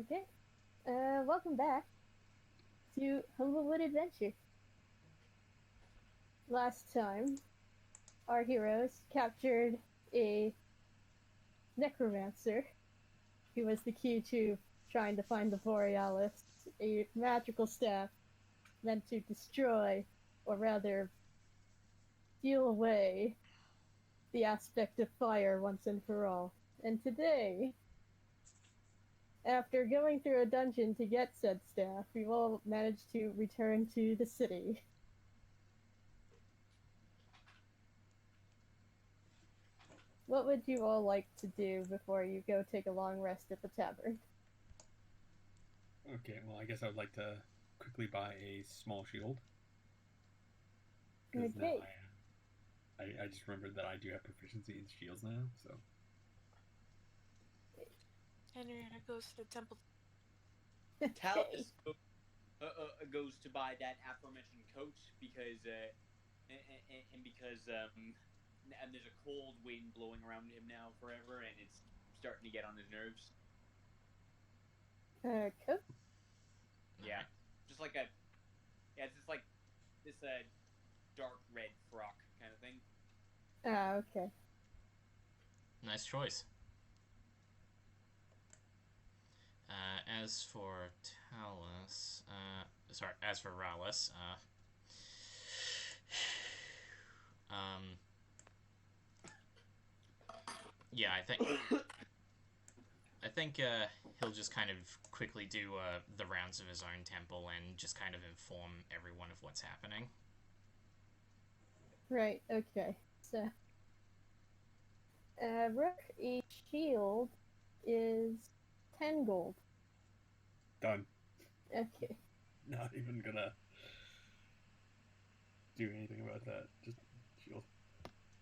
Okay. Welcome back to Humblewood Adventure. Last time, our heroes captured a necromancer who was the key to trying to find the Borealis, a magical staff meant to destroy, or rather, steal away the aspect of fire once and for all. And today, after going through a dungeon to get said staff, we've all managed to return to the city. What would you all like to do before you go take a long rest at the tavern? Okay, well, I guess I would like to quickly buy a small shield because now Okay. I just remembered that I do have proficiency in shields now. So Henrietta goes to the temple. Okay. Talus goes to buy that aforementioned coat because and because and there's a cold wind blowing around him now forever, and it's starting to get on his nerves. Cool. Yeah, just like it's just like this dark red frock kind of thing. Okay. Nice choice. As for Talus, as for Rallis, yeah, I think he'll just kind of quickly do the rounds of his own temple and just kind of inform everyone of what's happening. Right, okay. So, Rook, a shield is 10 gold. done. Okay. Not even gonna do anything about that. Just shield.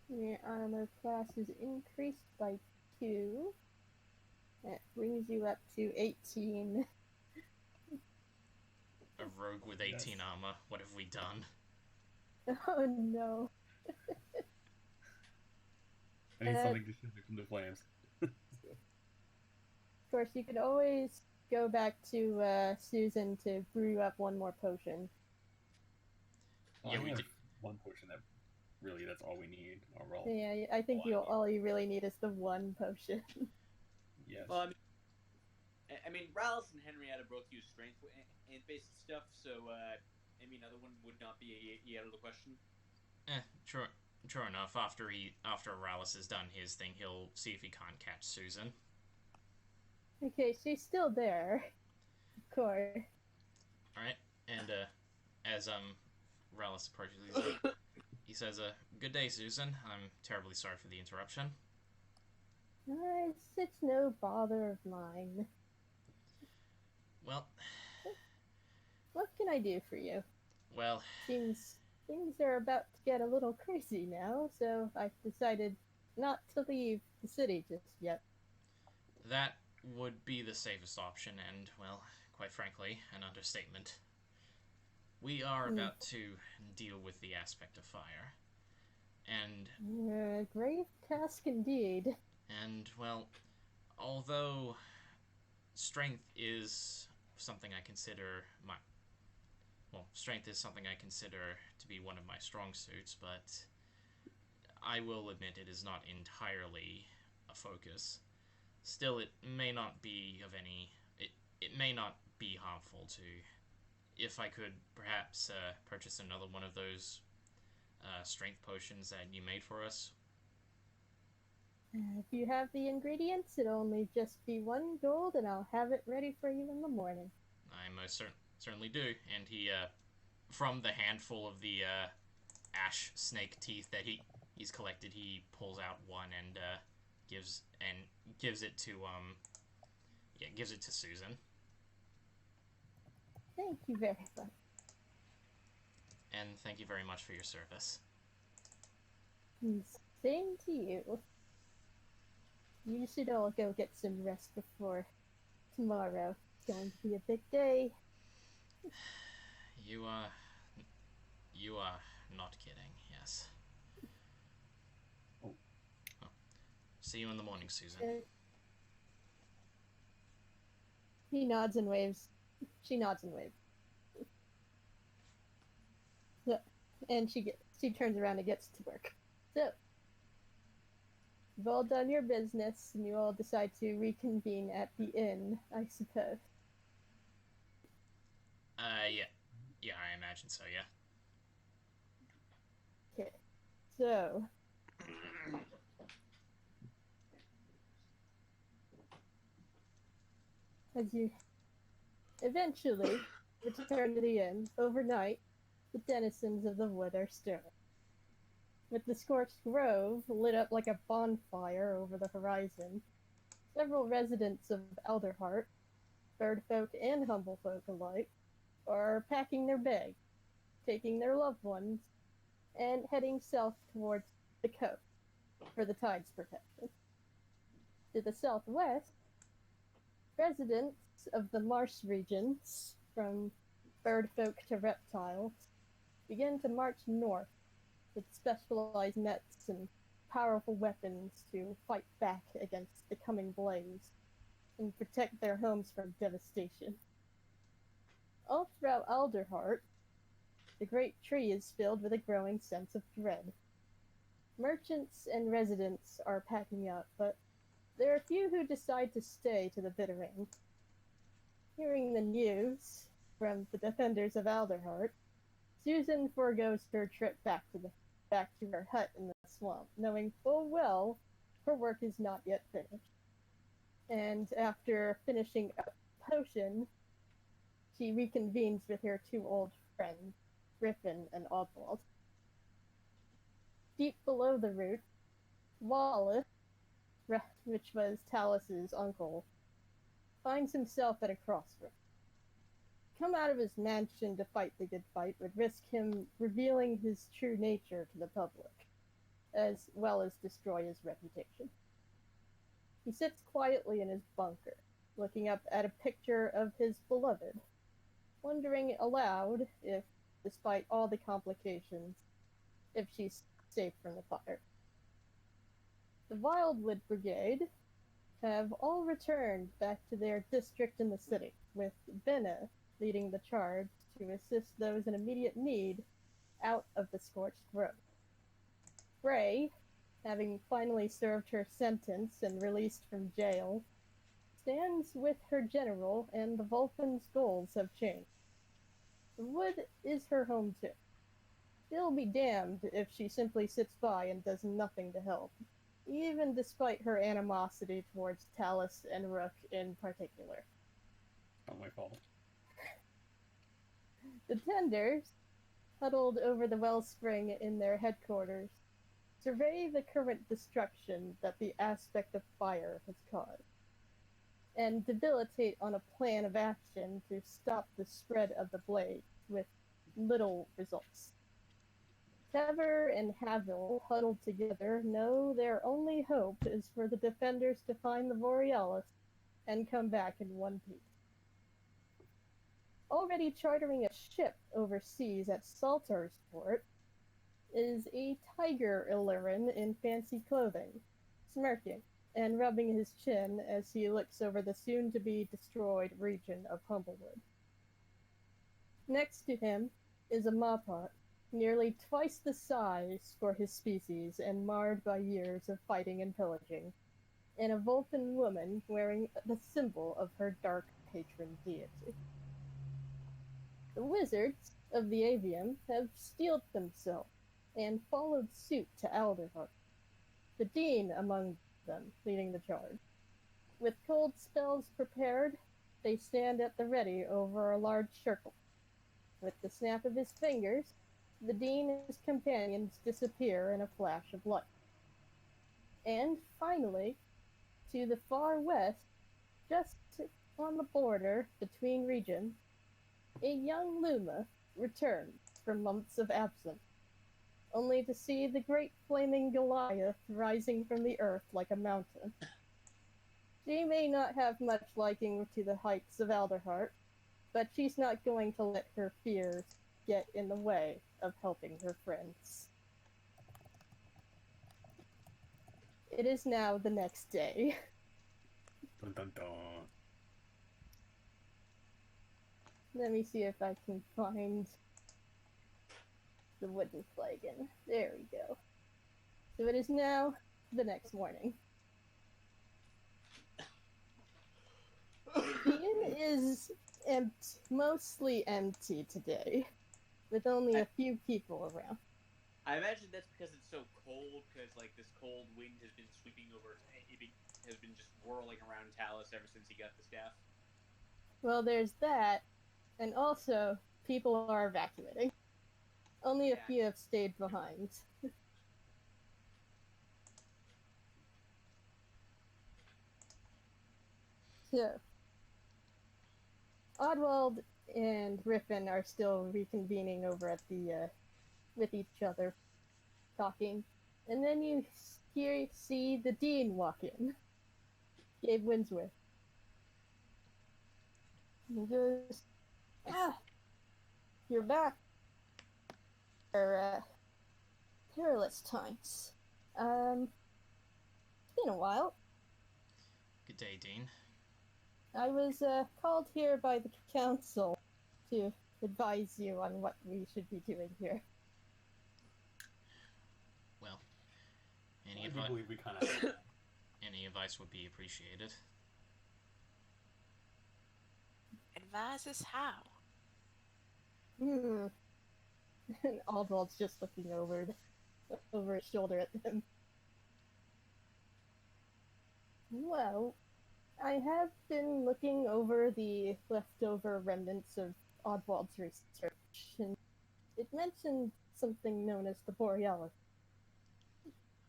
Your armor class is increased by 2. That brings you up to 18. A rogue with 18 armor. What have we done? Oh no. I need something specific from the flames. Of course, you could always go back to Susan to brew up one more potion. Well, Yeah, I we have did. one potion that's all we need. Overall. Yeah, I think all you really need is the one potion. Yes. Well, I mean, Rallis and Henrietta both use strength and based stuff, so another one would not be out of the question. Sure enough. After Rallis has done his thing, he'll see if he can't catch Susan. Okay, she's still there. Of course. Alright, and as Rallis approaches, he says, "Good day, Susan. I'm terribly sorry for the interruption." It's no bother of mine. Well, What can I do for you? well, Seems things are about to get a little crazy now, so I've decided not to leave the city just yet. that would be the safest option, and, well, quite frankly, an understatement. We are about to deal with the aspect of fire. And, Grave task indeed. well, although strength is something I consider strength is something I consider to be one of my strong suits, but I will admit it is not entirely a focus. Still, it may not be of any. It may not be harmful to. If I could perhaps purchase another one of those strength potions that you made for us. If you have the ingredients, it'll only just be 1 gold, and I'll have it ready for you in the morning. I most certainly do. And he, from the handful of the ash snake teeth that he's collected, he pulls out one and gives it to Susan. Thank you very much. And thank you very much for your service. Same to you. You should all go get some rest before tomorrow. It's going to be a big day. You are not kidding. Yes. Oh. See you in the morning, Susan. He nods and waves. She nods and waves. So, and she turns around and gets to work. So, you've all done your business, and you all decide to reconvene at the inn, I suppose. Yeah. Yeah, I imagine so, yeah. Okay. So, as you eventually return to the inn, overnight, the denizens of the wood are stirring. With the scorched grove lit up like a bonfire over the horizon, several residents of Elderheart, birdfolk and humble folk alike, are packing their bags, taking their loved ones, and heading south towards the coast for the tide's protection. To the southwest, residents of the marsh regions, from birdfolk to reptiles, begin to march north with specialized nets and powerful weapons to fight back against the coming blaze and protect their homes from devastation. All throughout Alderheart, the great tree is filled with a growing sense of dread. Merchants and residents are packing up, but there are few who decide to stay to the bitter end. Hearing the news from the defenders of Alderheart, Susan forgoes her trip back to her hut in the swamp, knowing full well her work is not yet finished. And after finishing a potion, she reconvenes with her two old friends, Griffin and Oswald. Deep below the root, Wallace, which was Talus's uncle, finds himself at a crossroads. Come out of his mansion to fight the good fight would risk him revealing his true nature to the public, as well as destroy his reputation. He sits quietly in his bunker, looking up at a picture of his beloved, wondering aloud if, despite all the complications, if she's safe from the fire. The Wildwood Brigade have all returned back to their district in the city, with Benna leading the charge to assist those in immediate need out of the scorched grove. Gray, having finally served her sentence and released from jail, stands with her general, and the Vulcan's goals have changed. The wood is her home too. She'll be damned if she simply sits by and does nothing to help, even despite her animosity towards Talus and Rook in particular. Not my fault. The tenders, huddled over the wellspring in their headquarters, survey the current destruction that the aspect of fire has caused, and debilitate on a plan of action to stop the spread of the blaze with little results. Tever and Havel, huddled together, know their only hope is for the defenders to find the Borealis and come back in one piece. Already chartering a ship overseas at Saltersport is a tiger Illyrin in fancy clothing, smirking and rubbing his chin as he looks over the soon-to-be-destroyed region of Humblewood. Next to him is a Mawpot, nearly twice the size for his species and marred by years of fighting and pillaging, and a Vulcan woman wearing the symbol of her dark patron deity. The wizards of the Avium have steeled themselves and followed suit to Alderheart, the dean among them leading the charge. With cold spells prepared, they stand at the ready over a large circle. With the snap of his fingers, the dean and his companions disappear in a flash of light. And finally, to the far west, just on the border between regions, a young Luma returns from months of absence, only to see the great flaming Goliath rising from the earth like a mountain. She may not have much liking to the heights of Alderheart, but she's not going to let her fears get in the way of helping her friends. It is now the next day. Dun dun dun. Let me see if I can find the wooden flagon. There we go. So it is now the next morning. The inn is mostly empty today, with only a few people around. I imagine that's because it's so cold, because like this cold wind has been sweeping over, has been just whirling around Talus ever since he got the staff. Well, there's that, and also people are evacuating. Only a few have stayed behind. So, Oddwald and Griffin are still reconvening over at the with each other, talking, and then you see the dean walk in, Gabe Winsworth. He goes, you're back. Perilous times. It's been a while. Good day, Dean. I was called here by the council to advise you on what we should be doing here. Well, I do believe we kind of any advice would be appreciated. Advise us how? And Oswald's just looking over his shoulder at them. Well, I have been looking over the leftover remnants of Oswald's research, and it mentioned something known as the Borealis.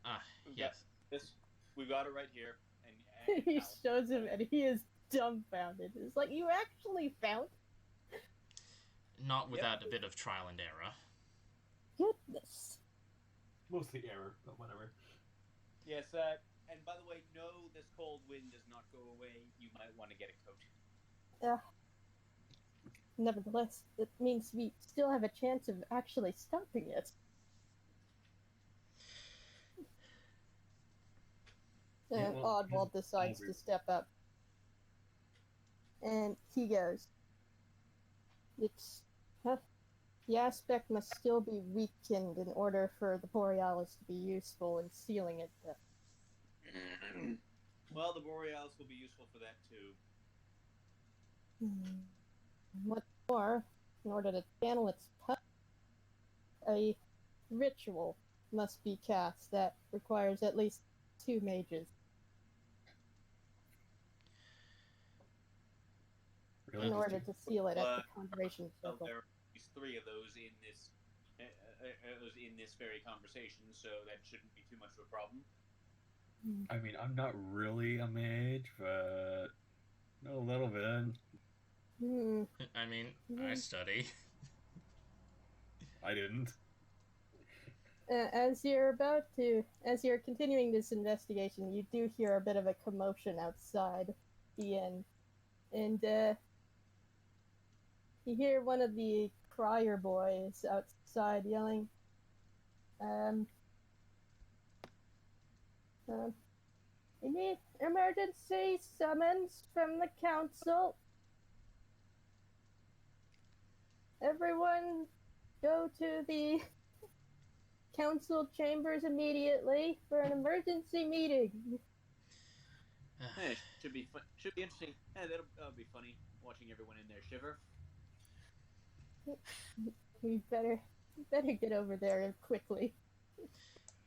Ah, yes. This, we've got it right here. And He shows him, and he is dumbfounded. It's like, you actually found? Not without a bit of trial and error. Goodness. mostly error, but whatever. Yes, and by the way, no, this cold wind does not go away. You might want to get a coat. Nevertheless, it means we still have a chance of actually stopping it. And Oddwald decides to step up. And he goes, the aspect must still be weakened in order for the Borealis to be useful in sealing it. Well, the Borealis will be useful for that too. What's more, in order to channel its power, a ritual must be cast that requires at least 2 mages. Really? In order to seal it at the Conjuration Circle. There are at least 3 of those in this very conversation, so that shouldn't be too much of a problem. I mean, I'm not really a mage, but a little bit. I mean, I study. I didn't. As you're continuing this investigation, you do hear a bit of a commotion outside the inn. And, you hear one of the crier boys outside yelling, we need emergency summons from the council. Everyone go to the council chambers immediately for an emergency meeting. Hey, should be interesting. Hey, that'll be funny, watching everyone in there shiver. We better get over there quickly.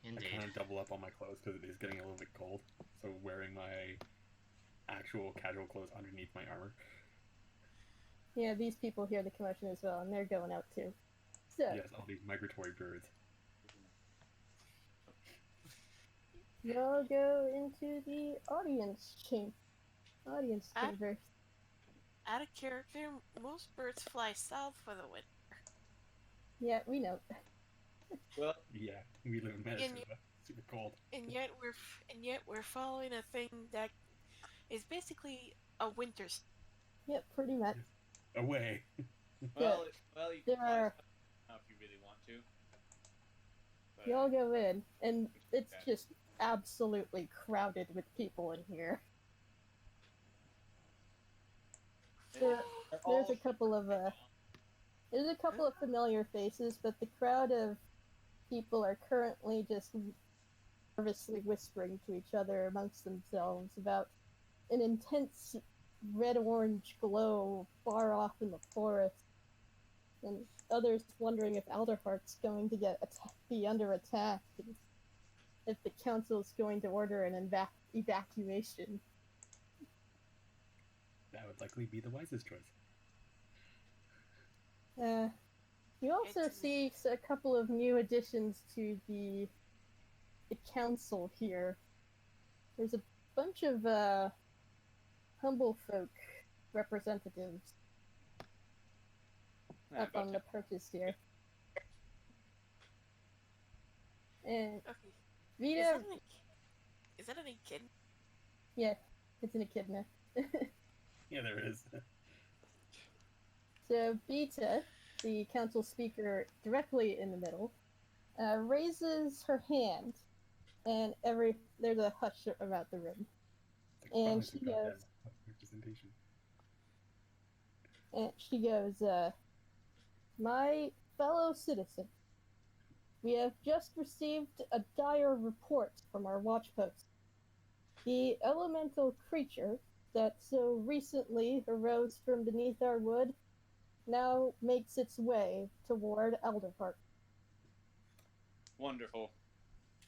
Indeed. I kind of double up on my clothes because it is getting a little bit cold. So wearing my actual casual clothes underneath my armor. Yeah, these people hear the commotion as well, and they're going out too. So, yes, all these migratory birds. y'all go into the audience chamber. Out of character, most birds fly south for the winter. Yeah, we know. Well, yeah, we live in Minnesota. Super cold. And yet we're following a thing that is basically a winter. Yep, pretty much. Away. Well, you can fly south now if you really want to. But, y'all go in, and it's just absolutely crowded with people in here. So, there's a couple of familiar faces, but the crowd of people are currently just nervously whispering to each other amongst themselves about an intense red-orange glow far off in the forest, and others wondering if Alderheart's going to be under attack, and if the council's going to order an evacuation. That would likely be the wisest choice. You also see a couple of new additions to the council here. There's a bunch of humble folk representatives up on the purchase here. And Okay. Vita, Is that an echidna? yeah, it's an echidna. Yeah, there is. So Vita, the council speaker directly in the middle, raises her hand, and there's a hush about the room. And she goes, representation. My fellow citizen, we have just received a dire report from our watch post. The elemental creature that so recently arose from beneath our wood now makes its way toward Elderheart. Wonderful.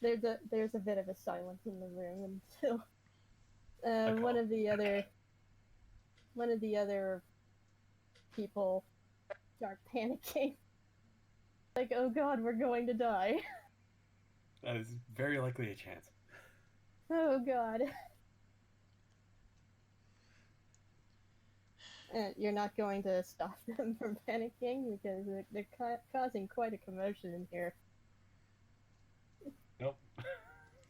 There's a bit of a silence in the room until one of the other people start panicking. Like, oh god, we're going to die. That is very likely a chance. Oh god. You're not going to stop them from panicking because they're causing quite a commotion in here. Nope.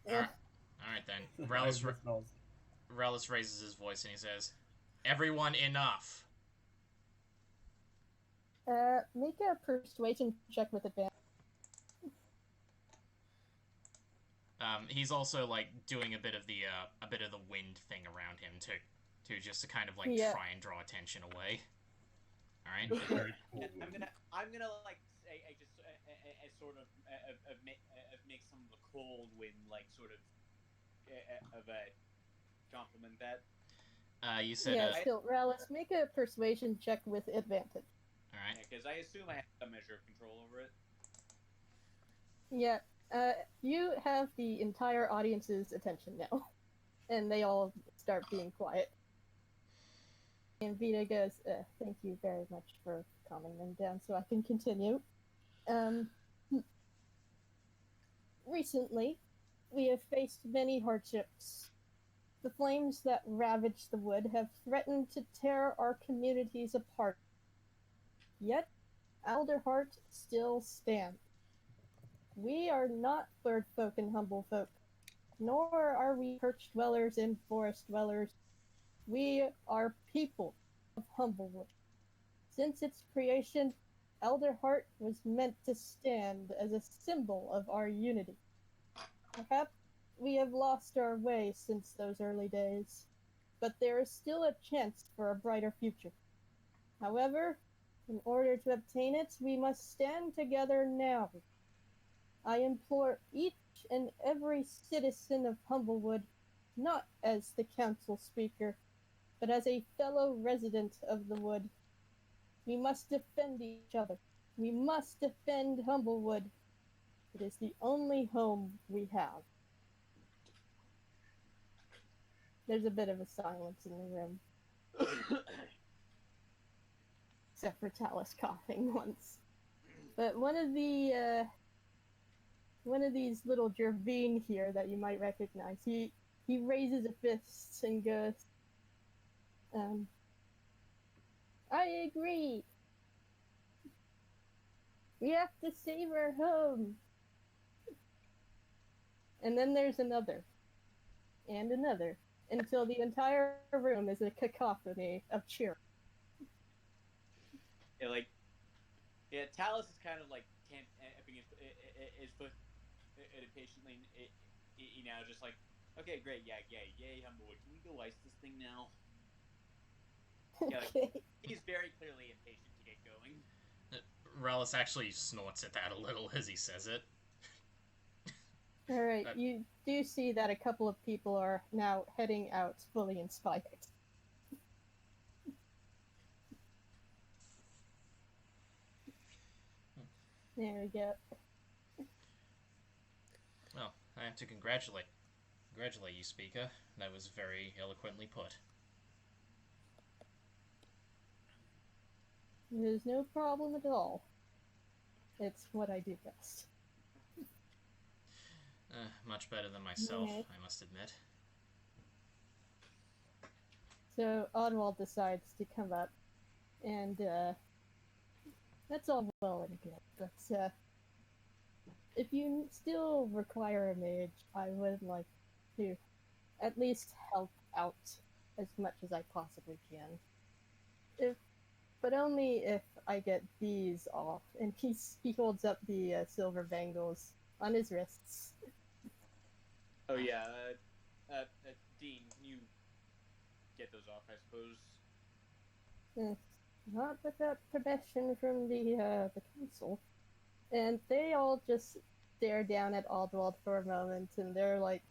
Alright then. Relis raises his voice and he says, "Everyone enough." Make a persuasion check with advantage. He's also like doing a bit of the wind thing around him too, just to kind of like try and draw attention away. All right. I'm gonna like say just sort of make some of the cold wind like sort of compliment that. You said. Still, Ralis, make a persuasion check with advantage. All right. Because I assume I have some measure of control over it. Yeah. You have the entire audience's attention now, and they all start being quiet. And Vita goes, "Thank you very much for calming them down, so I can continue." Recently, we have faced many hardships. The flames that ravage the wood have threatened to tear our communities apart. Yet, Alderheart still stands. We are not bird folk and humble folk, nor are we perch dwellers and forest dwellers. We are people of Humblewood. Since its creation, Elderheart was meant to stand as a symbol of our unity. Perhaps we have lost our way since those early days, but there is still a chance for a brighter future. However, in order to obtain it, we must stand together now. I implore each and every citizen of Humblewood, not as the council speaker, but as a fellow resident of the wood. We must defend each other. We must defend Humblewood. It is the only home we have. There's a bit of a silence in the room. Except for Talus coughing once. But one of these little Jervine here that you might recognize, he raises a fist and goes, I agree. We have to save our home. And then there's another. And another. Until the entire room is a cacophony of cheer. Talus is kind of like tapping his foot impatiently, now just like, okay, great, yay, Humblewood. Can we go ice this thing now? Yeah, like, Okay. he's very clearly impatient to get going. Relish actually snorts at that a little as he says it. Alright, you do see that a couple of people are now heading out fully inspired. There we go. Well, I have to congratulate you, speaker. That was very eloquently put. There's no problem at all. It's what I do best. Much better than myself, Yeah. I must admit. So Oddwald decides to come up, and that's all well and good. But if you still require a mage, I would like to at least help out as much as I possibly can. But only if I get these off. And he holds up the silver bangles on his wrists. Oh yeah, Dean, can you get those off? I suppose. Not without permission from the council. And they all just stare down at Aldwald for a moment, and they're like,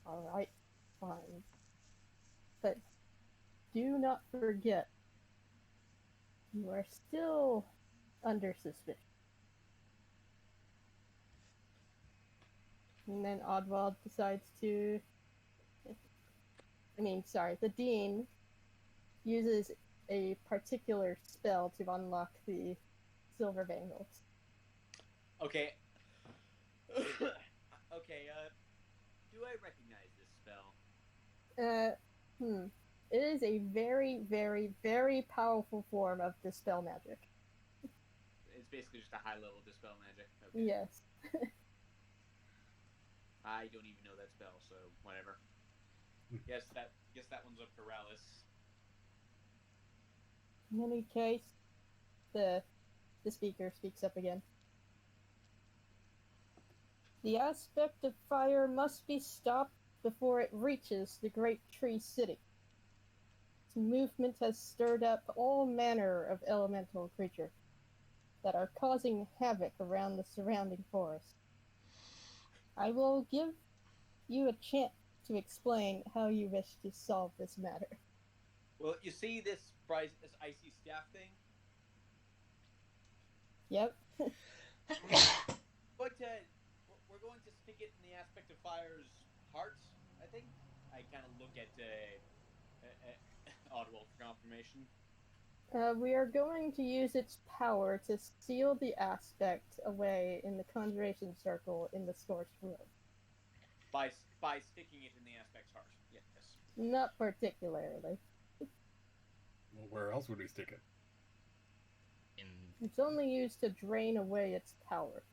alright, fine. But do not forget, you are still under suspicion. And then Oddwald decides to... the Dean uses a particular spell to unlock the silver bangles. Okay. Okay, do I recognize this spell? It is a very, very, very powerful form of dispel magic. It's basically just a high level dispel magic. Okay. Yes. I don't even know that spell, so whatever. Guess that one's up to Rallis. In any case, the speaker speaks up again. The aspect of fire must be stopped before it reaches the Great Tree City. Its movement has stirred up all manner of elemental creatures that are causing havoc around the surrounding forest. I will give you a chance to explain how you wish to solve this matter. Well, you see this icy staff thing? Yep. We're going to stick it in the aspect of fire's heart, I think. I kind of look at Oddwald for confirmation. We are going to use its power to seal the aspect away in the conjuration circle in the scorched wood. By sticking it in the aspect's heart, yes. Not particularly. Well, where else would we stick it? It's only used to drain away its power.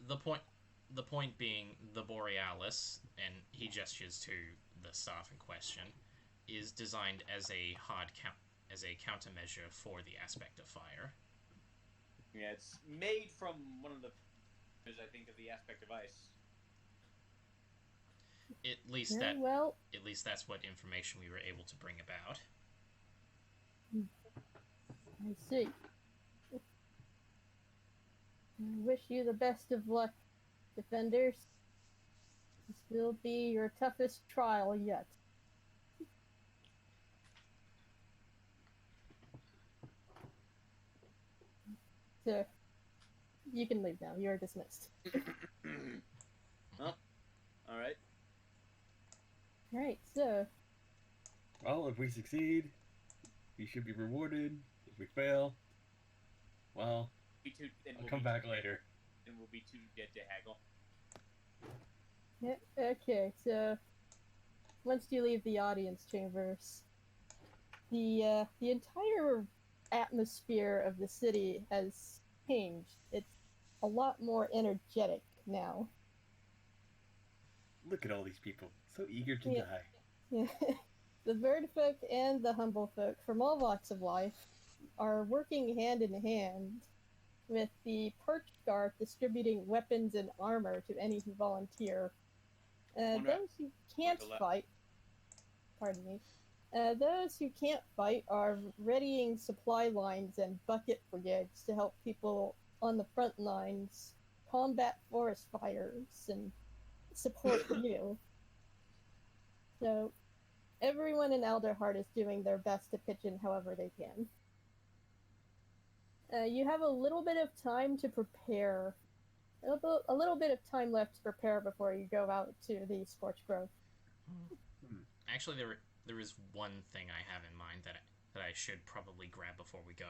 The point being, the Borealis, and he gestures to the staff in question, is designed as a countermeasure for the aspect of fire. Yeah, it's made from one of the, I think, of the aspect of ice. At least that's what information we were able to bring about. I see. I wish you the best of luck, defenders. This will be your toughest trial yet. So, you can leave now. You're dismissed. Huh? Alright. Alright, so... Well, if we succeed, we should be rewarded. If we fail, well, I'll come back later. And we'll be too dead to haggle. Yeah, okay, so... Once you leave the audience chambers, the entire atmosphere of the city has changed. It's a lot more energetic now. Look at all these people, so eager to Yeah. die. Yeah. The bird folk and the humble folk from all walks of life are working hand in hand, with the perch guard distributing weapons and armor to any who volunteer. Those who can't fight, pardon me, Those who can't fight are readying supply lines and bucket brigades to help people on the front lines combat forest fires and support you. So everyone in Elderheart is doing their best to pitch in however they can. You have a little bit of time to prepare. A little bit of time left to prepare before you go out to the Scorched Grove. Actually, there is one thing I have in mind that I should probably grab before we go.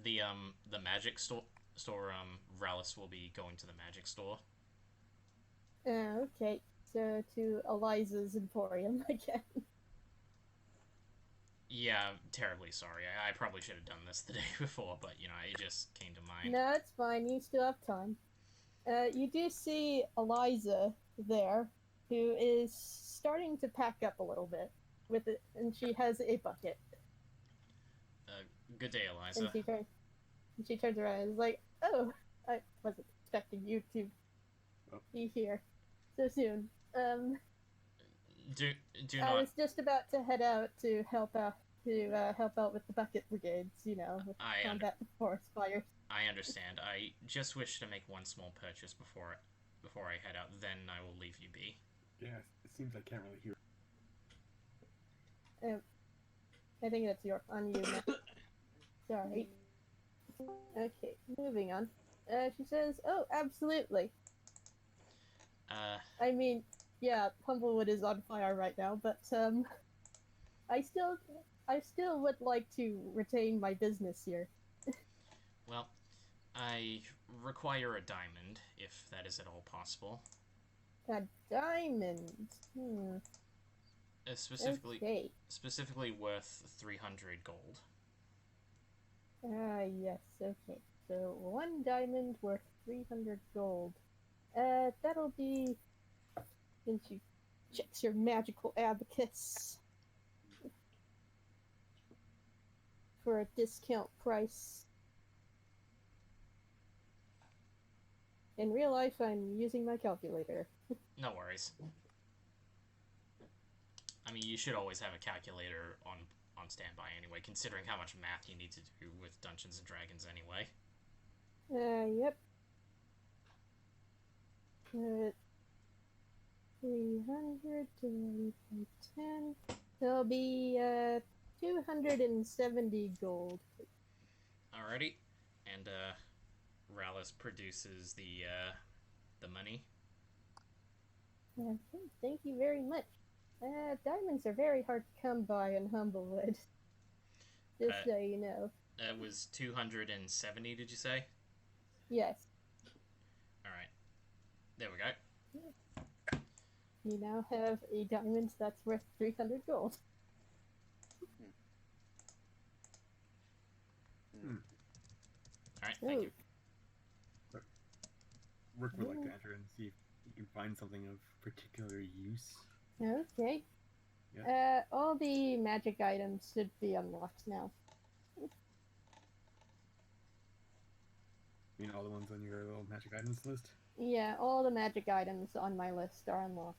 The magic store. Rallis will be going to the magic store. Okay, so to Eliza's Emporium again. Yeah, I'm terribly sorry. I probably should have done this the day before, but, it just came to mind. No, it's fine. You still have time. You do see Eliza there, who is starting to pack up a little bit with it, and she has a bucket. Good day, Eliza. And she turns around and is like, "Oh, I wasn't expecting you to be here so soon. Do I not. was just about to head out to help out with the bucket brigades, with combat the forest fires. I understand. I just wish to make one small purchase before I head out. Then I will leave you be. Yeah, it seems I can't really hear. I think that's on you now. Sorry. Okay, moving on. She says, "Oh, absolutely. I mean, yeah, Humblewood is on fire right now, but I still would like to retain my business here." Well, I require a diamond, if that is at all possible. A diamond. Specifically worth 300 gold. Yes, okay. So 1 diamond worth 300 gold. That'll be... Then she checks your magical abacus for a discount price. In real life, I'm using my calculator. No worries. I mean, you should always have a calculator on standby anyway, considering how much math you need to do with Dungeons & Dragons anyway. Yep. 300 divided by 10. There'll be 270 gold. Alrighty. And Rallis produces the money. Okay, thank you very much. Diamonds are very hard to come by in Humblewood. Just so you know. That was 270, did you say? Yes. Alright. There we go. You now have a diamond that's worth 300 gold. Alright, thank you. Rick would like to enter and see if you can find something of particular use. Okay. Yeah. All the magic items should be unlocked now. You mean all the ones on your little magic items list? Yeah, all the magic items on my list are unlocked.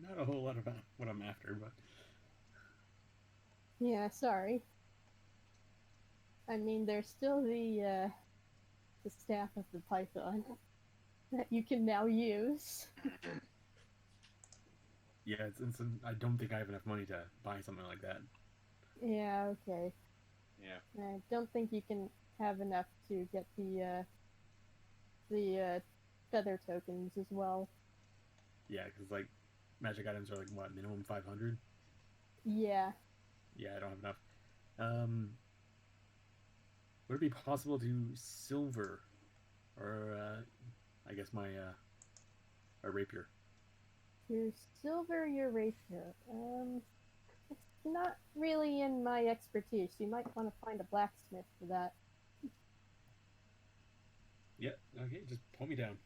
Not a whole lot about what I'm after, but... Yeah, sorry. I mean, there's still the staff of the Python that you can now use. Yeah, I don't think I have enough money to buy something like that. Yeah, okay. Yeah. I don't think you can have enough to get the feather tokens as well. Yeah, because, magic items are, what, minimum 500? Yeah. Yeah, I don't have enough. Would it be possible to silver, or, I guess my rapier? Your silver, your rapier. It's not really in my expertise. You might want to find a blacksmith for that. Yeah, okay, just pull me down.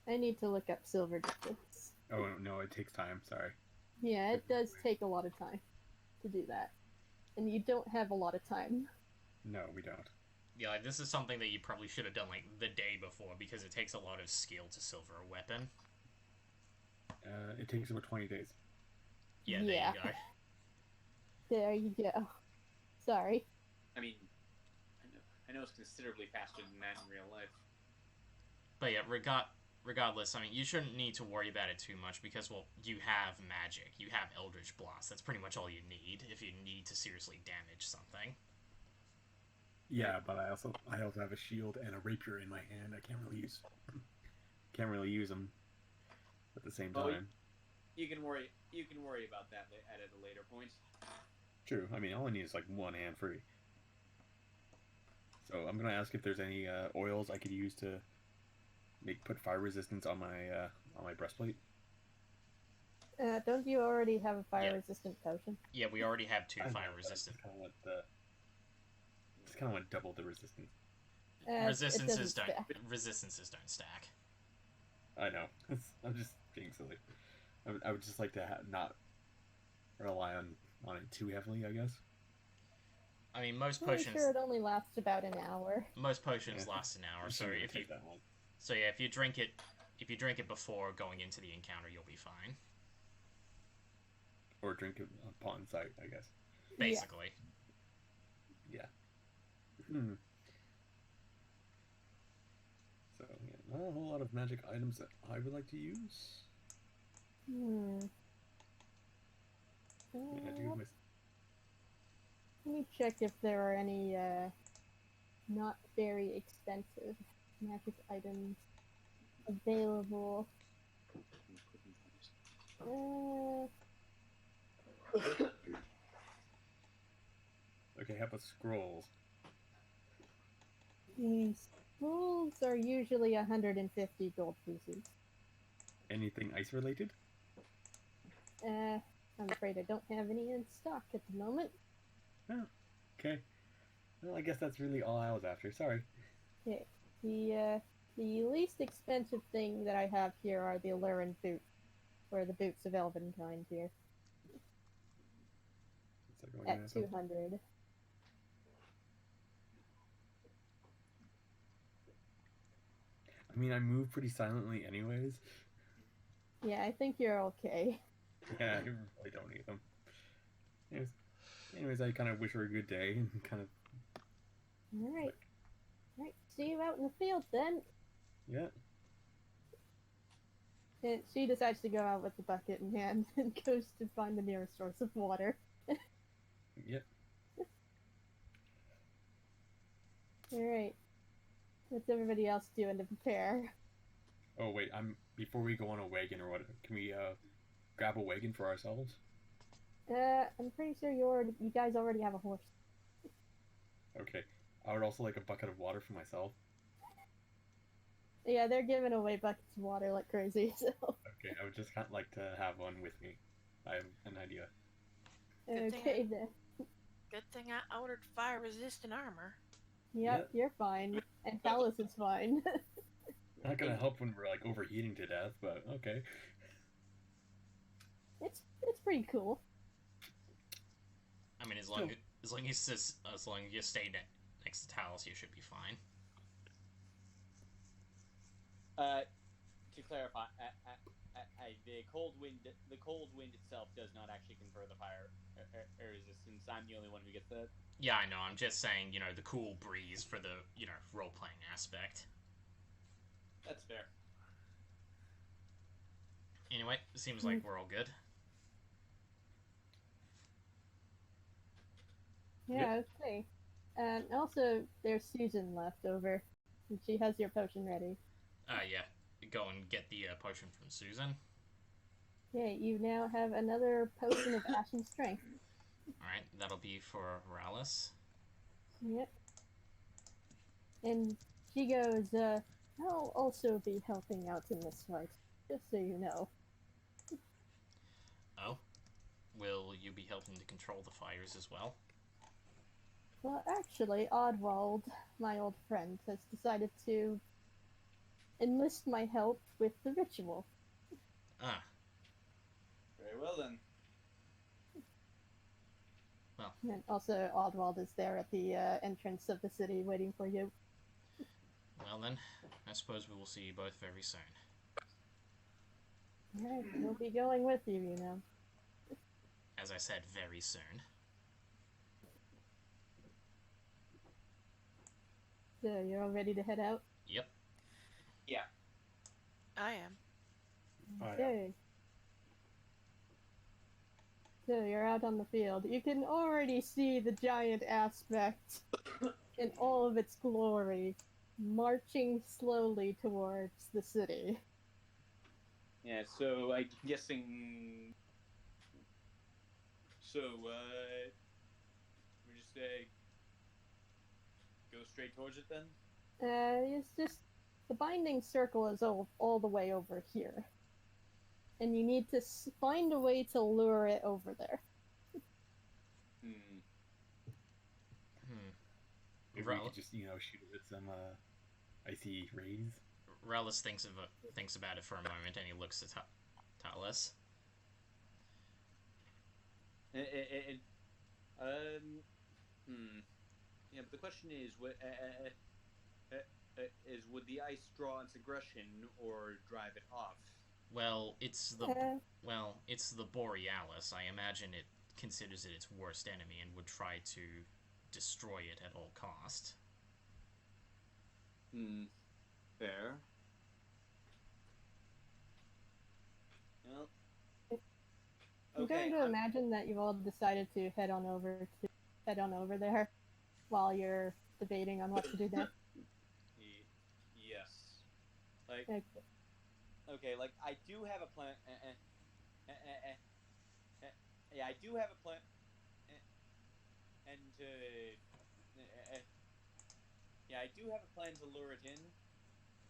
I need to look up silver difference. Oh, no, it takes time, sorry. Yeah, it does take a lot of time to do that. And you don't have a lot of time. No, we don't. Yeah, like, this is something that you probably should have done, like, the day before, because it takes a lot of skill to silver a weapon. It takes over 20 days. Yeah, there you go. There you go. Sorry. I mean, I know it's considerably faster than that in real life. But yeah, regardless, I mean, you shouldn't need to worry about it too much because, well, you have magic. You have Eldritch Blast. That's pretty much all you need if you need to seriously damage something. Yeah, but I also have a shield and a rapier in my hand. I can't really use them at the same time. Well, you can worry about that at a later point. True. I mean, all I need is like one hand free. So I'm gonna ask if there's any oils I could use to put fire resistance on my breastplate. Don't you already have a fire-resistant potion? Yeah, we already have 2 fire-resistant. Just kind of want double the resistance. Resistances don't stack. I know. I'm just being silly. I would just like to not rely on it too heavily, I guess. I mean, most I'm potions. sure it only lasts about an hour. Most potions last an hour, so if you drink it before going into the encounter, you'll be fine. Or drink it upon sight, I guess. Basically. Yeah. So, yeah, not a whole lot of magic items that I would like to use. Let me check if there are any not very expensive magic items available. Okay, how about scrolls? The scrolls are usually 150 gold pieces. Anything ice related? I'm afraid I don't have any in stock at the moment. Oh, okay. Well, I guess that's really all I was after. Sorry. Okay. The least expensive thing that I have here are the Allurin boots, or the boots of Elvenkind here. At 200. I mean, I move pretty silently anyways. Yeah, I think you're okay. Yeah, I really don't need them. Anyways, I kind of wish her a good day and kind of... Alright. Alright, see you out in the field then. Yeah. And she decides to go out with the bucket in hand and goes to find the nearest source of water. Yep. Alright. What's everybody else doing to prepare? Oh, wait, before we go on a wagon or what, can we grab a wagon for ourselves? I'm pretty sure you guys already have a horse. Okay. I would also like a bucket of water for myself. Yeah, they're giving away buckets of water like crazy, so... Okay, I would just kind of like to have one with me. I have an idea. Okay, then. Good thing I ordered fire-resistant armor. Yep, you're fine. And Callus is fine. Not gonna help when we're like overheating to death, but okay. It's pretty cool. I mean, as long as you stay next to Talos, you should be fine. To clarify, the cold wind itself does not actually confer the fire resistance. I'm the only one who gets that. Yeah, I know. I'm just saying, the cool breeze for the, role-playing aspect. That's fair. Anyway, it seems like we're all good. Yeah, okay. And also, there's Susan left over. And she has your potion ready. Yeah. Go and get the potion from Susan. Okay, you now have another potion of Ashen Strength. Alright, that'll be for Ralis. Yep. And she goes, I'll also be helping out in this fight, just so you know. Oh? Will you be helping to control the fires as well? Well, actually, Oddwald, my old friend, has decided to enlist my help with the ritual. Ah. Very well then. Well, And also, Oswald is there at the entrance of the city waiting for you. well then, I suppose we will see you both very soon. Alright, we'll be going with you, you know. As I said, very soon. So, you're all ready to head out? Yep. Yeah. I am. Okay. So, you're out on the field. You can already see the giant aspect in all of its glory, marching slowly towards the city. Yeah, so I'm guessing. So, we just go straight towards it then? It's just the binding circle is all the way over here. And you need to find a way to lure it over there. Maybe we could just, shoot it with some icy rays. Relish thinks about it for a moment, and he looks at Talos. Yeah, but the question is, would the ice draw its aggression or drive it off? Well, it's the Borealis. I imagine it considers it its worst enemy and would try to destroy it at all cost. Fair. Well, I'm going to imagine that you've all decided to head on over there while you're debating on what to do next. Yes. Like. Okay. Okay, like I do have a plan. Yeah, I do have a plan. And yeah, I do have a plan to lure it in.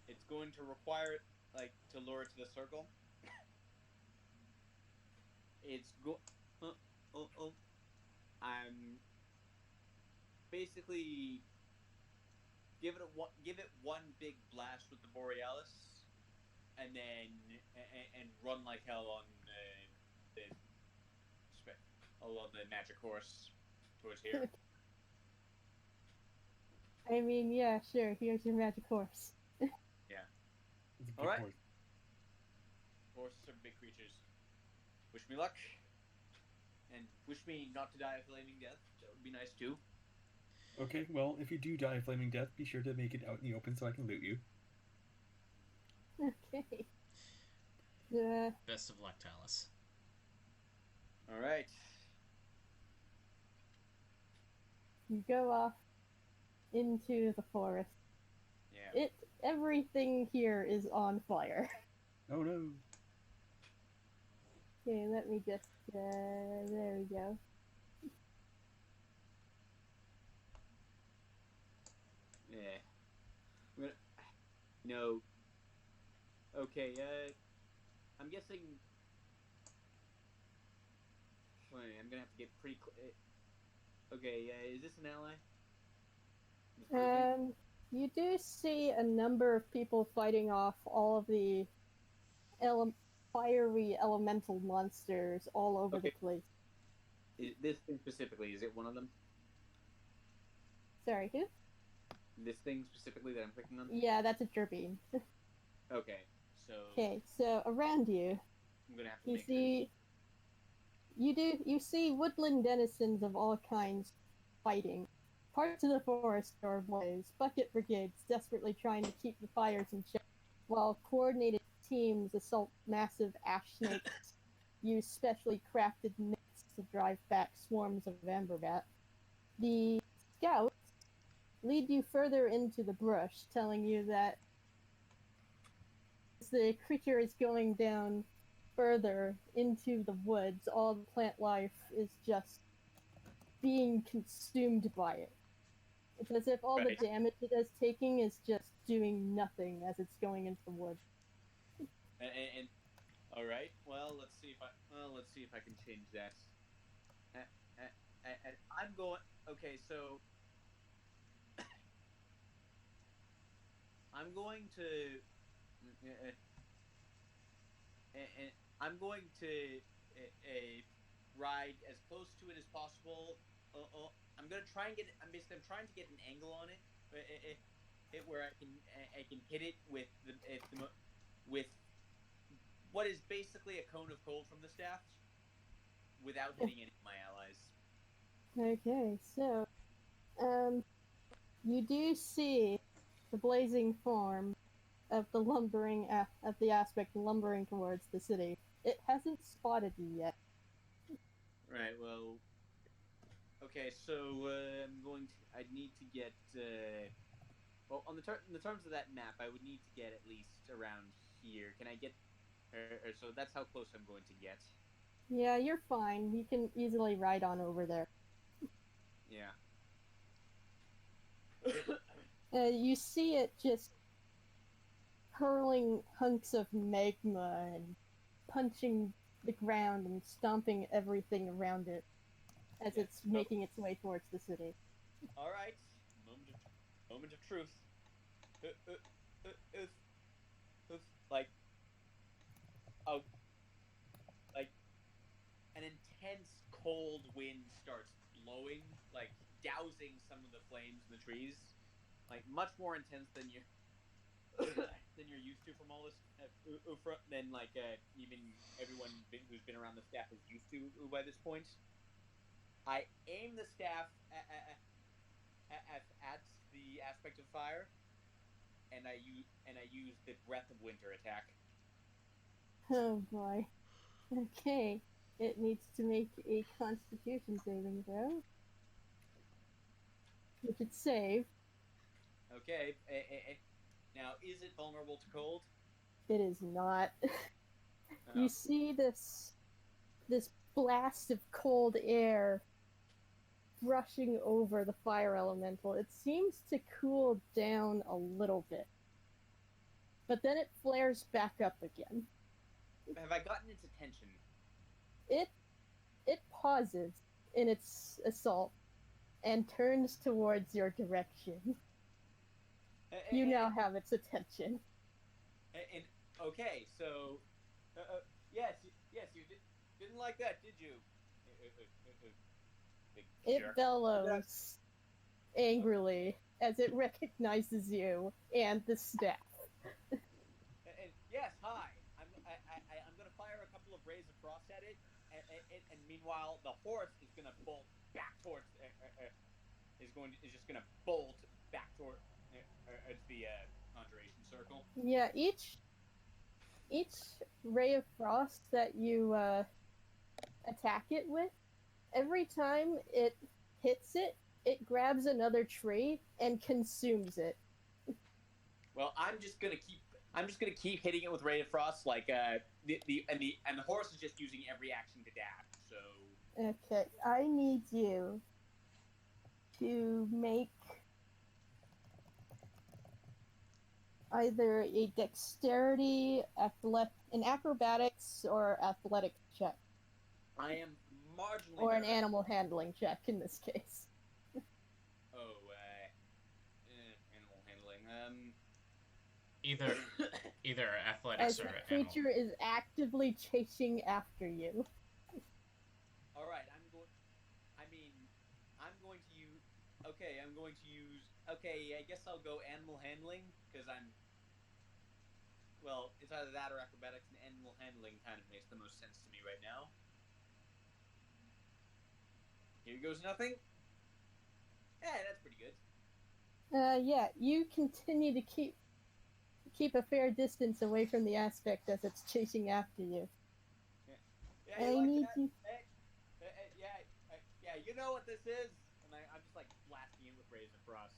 It's going to require it, like, to lure it to the circle. It's I'm basically give it one big blast with the Borealis, and then and run like hell on the magic horse towards here. I mean, yeah, sure. Here's your magic horse. Yeah. All right. Horses are big creatures. Wish me luck, and wish me not to die a flaming death. That would be nice too. Okay, well, if you do die a flaming death, be sure to make it out in the open so I can loot you. Okay. Best of luck, Talos. All right. You go off into the forest. Yeah. Everything here is on fire. Oh no. Okay, let me just, there we go. Yeah. No. Okay, I'm guessing. Wait, I'm gonna have to get pretty. Okay, is this an ally? You do see a number of people fighting off all of the fiery elemental monsters all over the place. This thing specifically, is it one of them? Sorry, who? This thing specifically that I'm clicking on? Yeah, that's a Turbine. Okay, so... Okay, so around you, I'm gonna have to you see woodland denizens of all kinds fighting. Parts of the forest are ablaze, bucket brigades desperately trying to keep the fires in check, while coordinated teams assault massive ash snakes, use specially crafted nets to drive back swarms of amberbat. The scouts lead you further into the brush, telling you that as the creature is going down further into the woods, all the plant life is just being consumed by it. It's as if all the damage it is taking is just doing nothing as it's going into the woods. And all right, well, let's see if I can change that. And I'm going. Okay, so I'm going to. I'm going to ride as close to it as possible I'm gonna try and get. I'm trying to get an angle on it, where I can hit it with with what is basically a cone of cold from the staff, without hitting any of my allies. Okay, so, you do see the blazing form of the of the aspect lumbering towards the city. It hasn't spotted you yet. Right. Well. Okay. So I need to get. Well, in the terms of that map, I would need to get at least around here. Can I get? So that's how close I'm going to get. Yeah, you're fine. You can easily ride on over there. Yeah. You see it just hurling hunks of magma and punching the ground and stomping everything around it as it's making its way towards the city. All right. Moment of truth. Like, oh, like an intense cold wind starts blowing, like dousing some of the flames in the trees, like much more intense than you than you're used to from all this than like even everyone who's been around the staff is used to by this point. I aim the staff at the aspect of fire, and I use the breath of winter attack. Oh boy. Okay. It needs to make a Constitution saving throw, which it saved. Okay. Now, is it vulnerable to cold? It is not. Oh. You see this blast of cold air brushing over the fire elemental. It seems to cool down a little bit, but then it flares back up again. Have I gotten its attention? It pauses in its assault and turns towards your direction. You now have its attention. And okay, so yes, you didn't like that, did you? It bellows angrily as it recognizes you and the staff. And yes, hi. I'm gonna fire a couple of rays of frost at it, and meanwhile the horse is gonna bolt back towards is just gonna bolt back toward the conjuration circle. Yeah, each ray of frost that you attack it with, every time it hits it, it grabs another tree and consumes it. Well, I'm just gonna keep hitting it with ray of frost, like the horse is just using every action to dash. So okay, I need you to make either a dexterity, an acrobatics, or athletic check. I am marginally. Or an animal handling check in this case. Oh, animal handling. Either athletics as or the creature is actively chasing after you. All right, I'm going to use. Okay, Okay, I guess I'll go animal handling because well, it's either that or acrobatics, and animal handling kind of makes the most sense to me right now. Here goes nothing. Yeah, that's pretty good. Yeah, you continue to keep a fair distance away from the aspect as it's chasing after you. Yeah, you like that? Yeah, you know what this is? And I'm just like blasting it with rays of frost.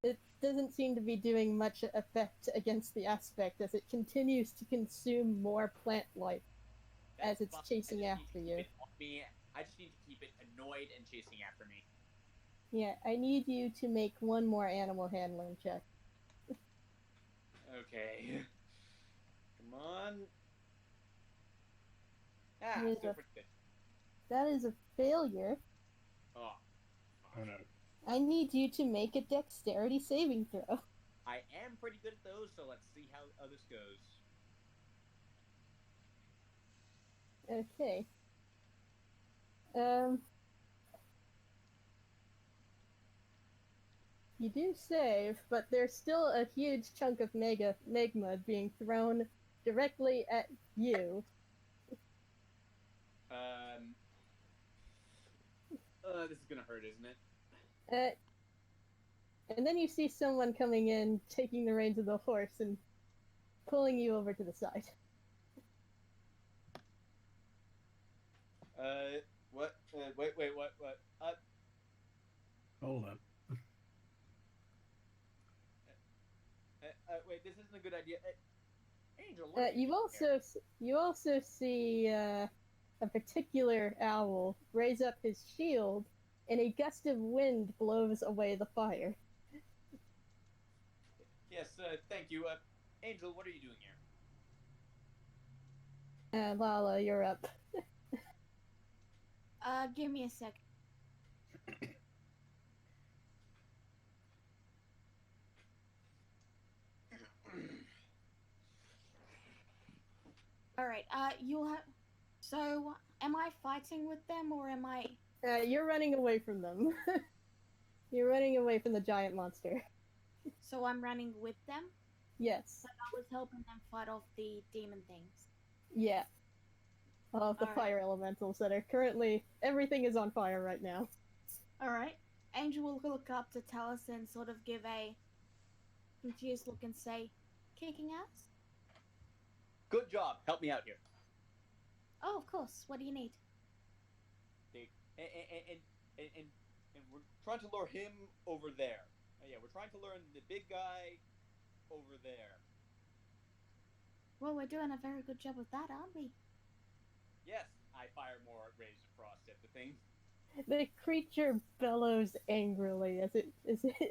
It doesn't seem to be doing much effect against the aspect as it continues to consume more plant life as it's chasing after you. I just need to keep it annoyed and chasing after me. Yeah, I need you to make one more animal handling check. Okay. Come on. Still pretty good. That is a failure. Oh no. I need you to make a dexterity saving throw. I am pretty good at those, so let's see how this goes. Okay. You do save, but there's still a huge chunk of magma being thrown directly at you. This is gonna hurt, isn't it? And then you see someone coming in, taking the reins of the horse and pulling you over to the side. What? Wait, what? Hold up. Wait, this isn't a good idea. Angel, you also see a particular owl raise up his shield, and a gust of wind blows away the fire. Yes, thank you. Angel, what are you doing here? Lala, you're up. Give me a sec. Alright, you'll have... So, am I fighting with them, or am I... You're running away from them. You're running away from the giant monster. So I'm running with them? Yes. But I was helping them fight off the demon things. Yeah. All of the fire elementals that are currently... Everything is on fire right now. Alright. Angel will look up to Talus and sort of give a confused look and say, kicking ass? Good job. Help me out here. Oh, of course. What do you need? And we're trying to lure him over there. Yeah, we're trying to lure the big guy over there. Well, we're doing a very good job of that, aren't we? Yes, I fire more rays of frost at the thing. The creature bellows angrily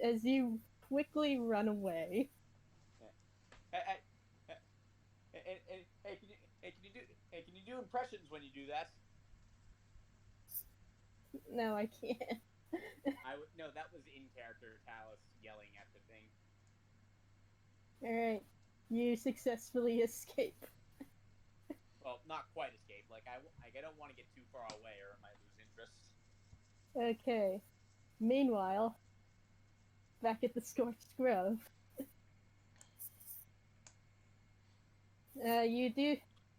as you quickly run away. Can you do impressions when you do that? No, I can't. No, that was in character. Talus yelling at the thing. All right, you successfully escape. Well, not quite escape. Like I don't want to get too far away, or I might lose interest. Okay. Meanwhile, back at the Scorched Grove.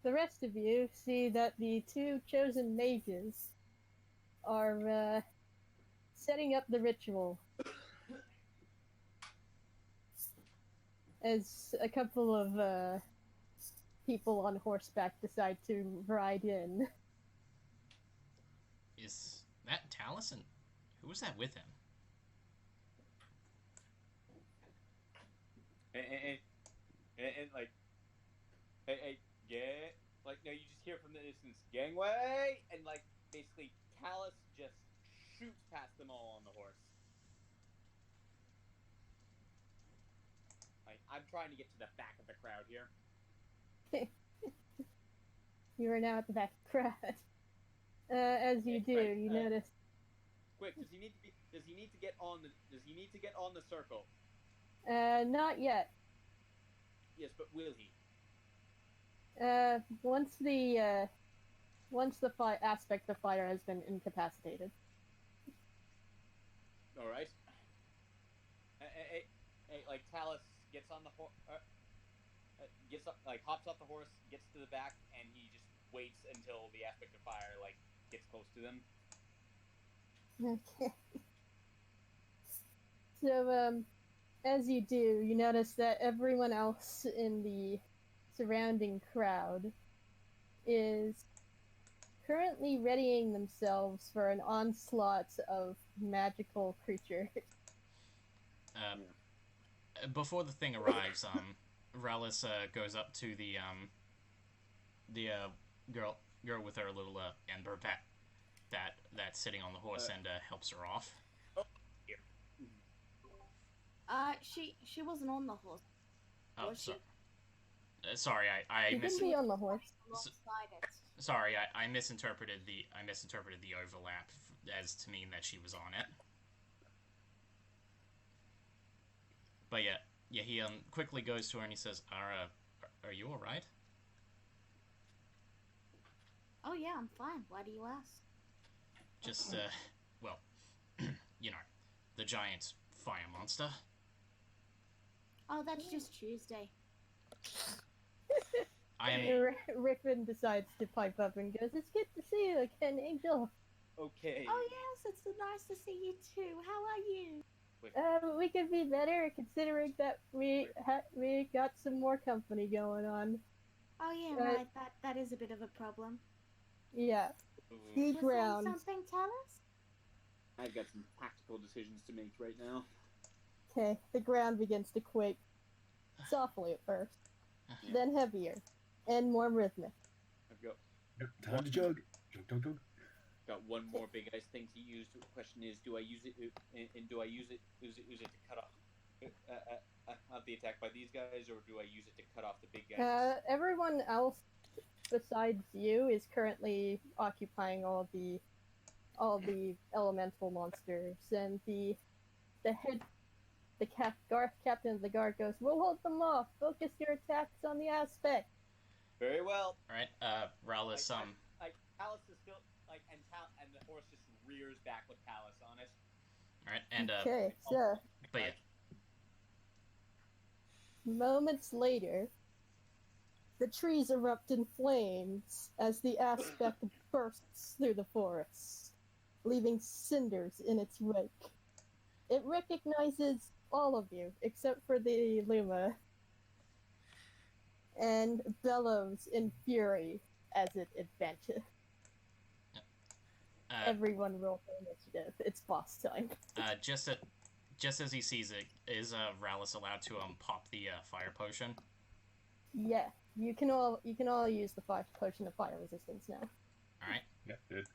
The rest of you see that the two chosen mages are setting up the ritual. As a couple of people on horseback decide to ride in. Is that Talus, and who was that with him? And like, hey, yeah, like, no, you just hear from the distance, gangway, and like, basically, Talus just shoots past them all on the horse. Like, I'm trying to get to the back of the crowd here. You are now at the back of the crowd. As you do, you notice. Quick, does he need to get on the circle? Not yet. Yes, but will he? Once the aspect of fire has been incapacitated. All right. Like Talus gets on the horse, gets up, like hops off the horse, gets to the back, and he just waits until the aspect of fire like gets close to them. Okay. So, as you do, you notice that everyone else in the surrounding crowd is currently readying themselves for an onslaught of magical creatures. Before the thing arrives, Relish goes up to the girl with her little ember that's sitting on the horse and helps her off. She wasn't on the horse. Oh, was she? Sorry, I She didn't be on the horse. Sorry, I misinterpreted the overlap as to mean that she was on it. But yeah, he quickly goes to her and he says, "Are you all right?" Oh yeah, I'm fine. Why do you ask? Just well, you know, the giant fire monster. Oh, that's just Tuesday. I am. Rickman decides to pipe up and goes, "It's good to see you again, Angel." Okay. Oh yes, it's so nice to see you too. How are you? We could be better considering that we got some more company going on. Oh yeah, right. That is a bit of a problem. Yeah. The Just ground. saying something, Talus? I've got some tactical decisions to make right now. Okay, the ground begins to quake. Softly at first, then heavier, and more rhythmic. I've got Time to jug. Jug. got one more big ice thing to use. The question is, do I use it, and do I use it to cut off the attack by these guys, or do I use it to cut off the big guys? Everyone else besides you is currently occupying all the elemental monsters, and the captain of the guard goes, "We'll hold them off. Focus your attacks on the aspect." Very well. All right, Rowless. Talus is still and the horse just rears back with Talus on it. All right, and Okay, so but yeah. moments later, the trees erupt in flames as the aspect bursts through the forest, leaving cinders in its wake. It recognizes all of you, except for the Luma, and bellows in fury as it advances. Everyone roll for initiative. It's boss time. Just as he sees it, is Rowless allowed to pop the fire potion? Yeah, you can all use the potion of fire resistance now. All right. Yeah, good.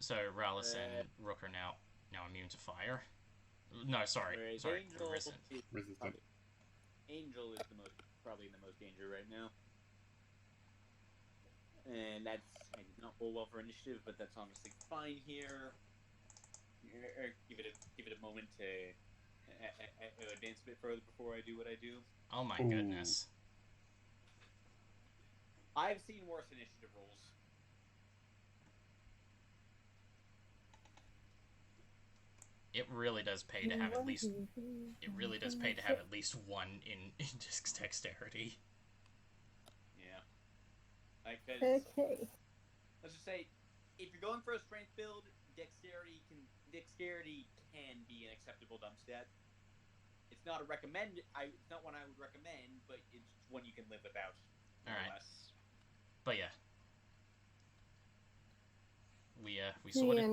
So Rowless and Rook are now immune to fire. No, sorry, resistant. Angel is probably the most danger right now, and I did not roll well for initiative, but that's honestly fine here. Give it a moment to advance a bit further before I do what I do. Oh my goodness! I've seen worse initiative rolls. It really does pay to have at least. It really does pay to have at least one in dexterity. Yeah. Okay. Let's just say, if you're going for a strength build, dexterity can be an acceptable dump stat. It's not it's not one I would recommend, but it's one you can live without. All right. Less. But yeah. We sorted. Yeah,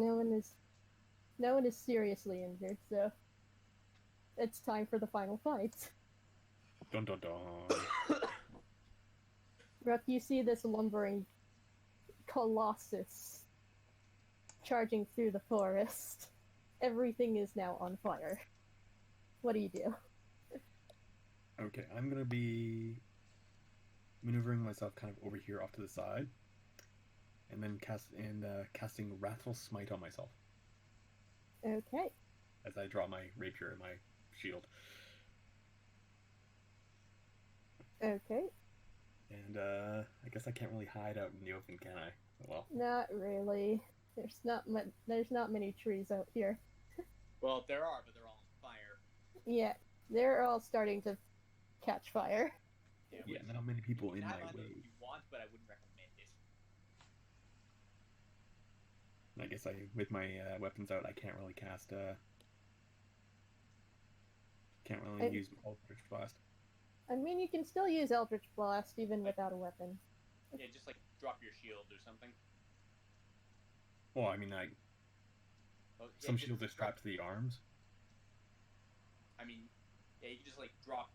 no one is seriously injured, so it's time for the final fight. Dun dun dun. Rook, you see this lumbering colossus charging through the forest. Everything is now on fire. What do you do? Okay, I'm gonna be maneuvering myself kind of over here off to the side, and then casting Wrathful Smite on myself. Okay. As I draw my rapier and my shield. Okay. And I guess I can't really hide out in the open, can I? Well. Not really. There's not many trees out here. Well, there are, but they're all on fire. Yeah, they're all starting to catch fire. Yeah, not many people in my way. If you want, but I wouldn't recommend it. I guess with my weapons out, I can't really cast. Can't really use Eldritch Blast. I mean, you can still use Eldritch Blast even without a weapon. Yeah, just like drop your shield or something. Well, I mean, some shields are strapped to the arms. I mean, yeah, you can just like drop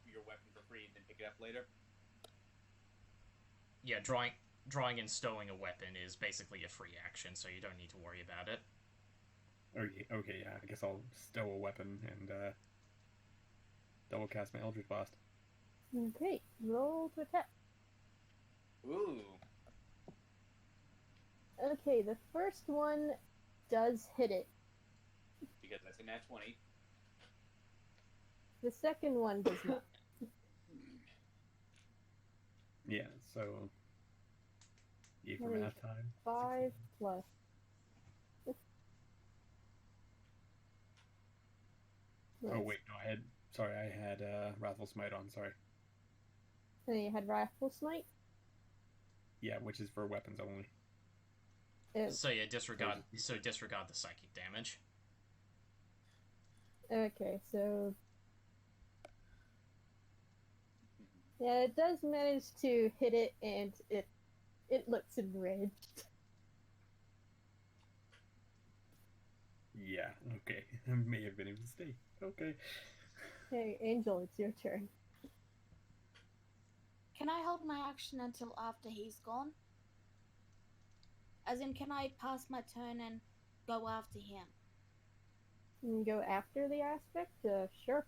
your weapon for free and then pick it up later. Yeah, drawing and stowing a weapon is basically a free action, so you don't need to worry about it. Okay, yeah, I guess I'll stow a weapon and double cast my Eldritch Blast. Okay, roll to attack. Ooh. Okay, the first one does hit it. Because that's a nat 20. The second one does not. Yeah, so for math time. 5 plus. Oh wait, no, I had Wrathful Smite on. Sorry. And you had Rifle Smite. Yeah, which is for weapons only. So yeah, disregard the psychic damage. Okay, so yeah, it does manage to hit it, and it looks enraged. Yeah, okay. It may have been a mistake. Okay. Hey, Angel, it's your turn. Can I hold my action until after he's gone? As in, can I pass my turn and go after him? You can go after the aspect? Sure.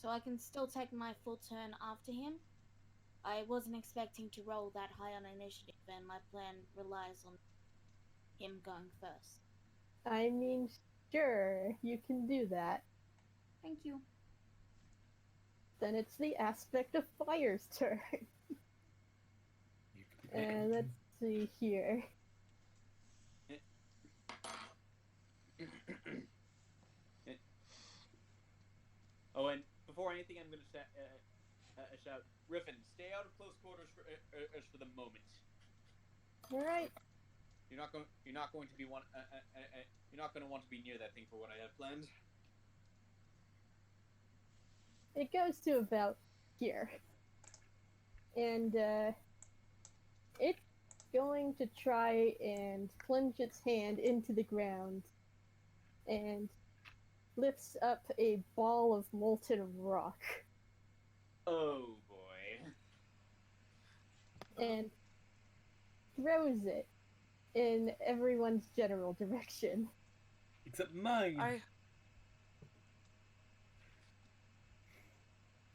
So I can still take my full turn after him? I wasn't expecting to roll that high on initiative, and my plan relies on him going first. I mean, sure, you can do that. Thank you. Then it's the aspect of Fire's turn. And let's see here. Oh, and before anything, I'm going to shout, Riffin, stay out of close quarters for the moment. All right. You're not going to be you're not going to want to be near that thing for what I have planned. It goes to about here. And it's going to try and plunge its hand into the ground and lifts up a ball of molten rock. Oh boy. And throws it in everyone's general direction. Except mine!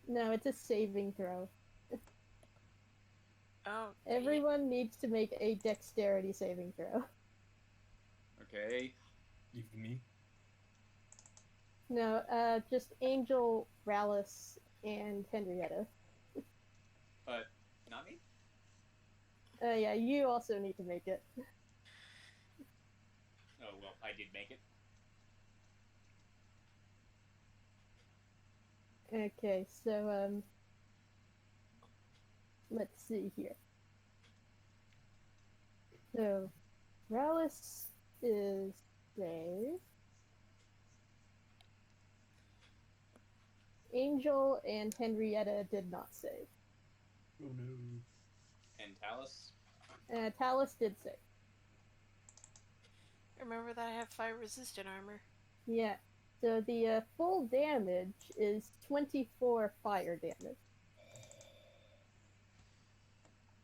No, it's a saving throw. Oh. Everyone needs to make a dexterity saving throw. Okay. Even me? No, just Angel, Rallis, and Henrietta. Not me? Yeah, you also need to make it. Oh, well, I did make it. Okay, so, let's see here. So, Rallis is saved. Angel and Henrietta did not save. Oh no. And Talus? Talus did save. Remember that I have fire resistant armor. Yeah. So the full damage is 24 fire damage.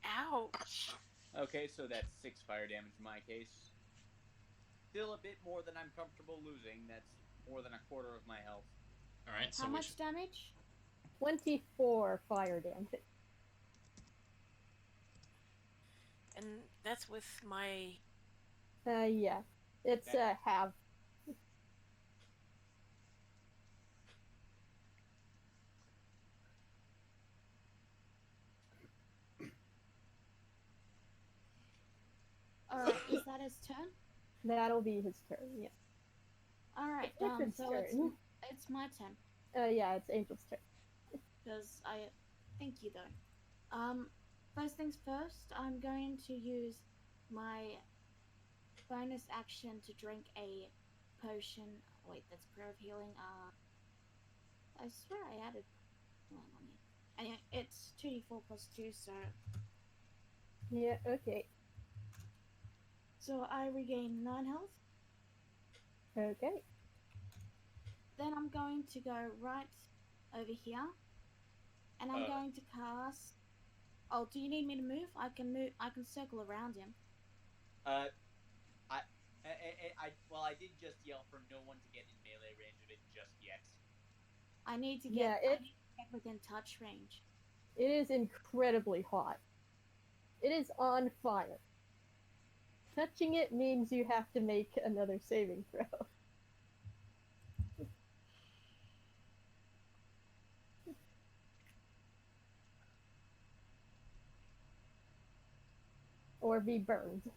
Ouch. Okay, so that's 6 fire damage in my case. Still a bit more than I'm comfortable losing. That's more than a quarter of my health. Alright, so How much damage? 24 fire damage. And that's with my... Yeah. It's half. Is that his turn? That'll be his turn, yeah. Alright, It's so turn. it's my turn. Yeah, it's Angel's turn. Because thank you though. First things first, I'm going to use my bonus action to drink a potion. Wait, that's prayer of healing. I swear I added one on it. Anyway, it's 2d4 plus 2, so... Yeah, okay. So I regain 9 health. Okay. Then I'm going to go right over here. And I'm going to cast... Oh, do you need me to move? I can move. I can circle around him. I did just yell for no one to get in melee range of it just yet. I need to Yeah, get within touch range. It is incredibly hot. It is on fire. Touching it means you have to make another saving throw. Or be burned.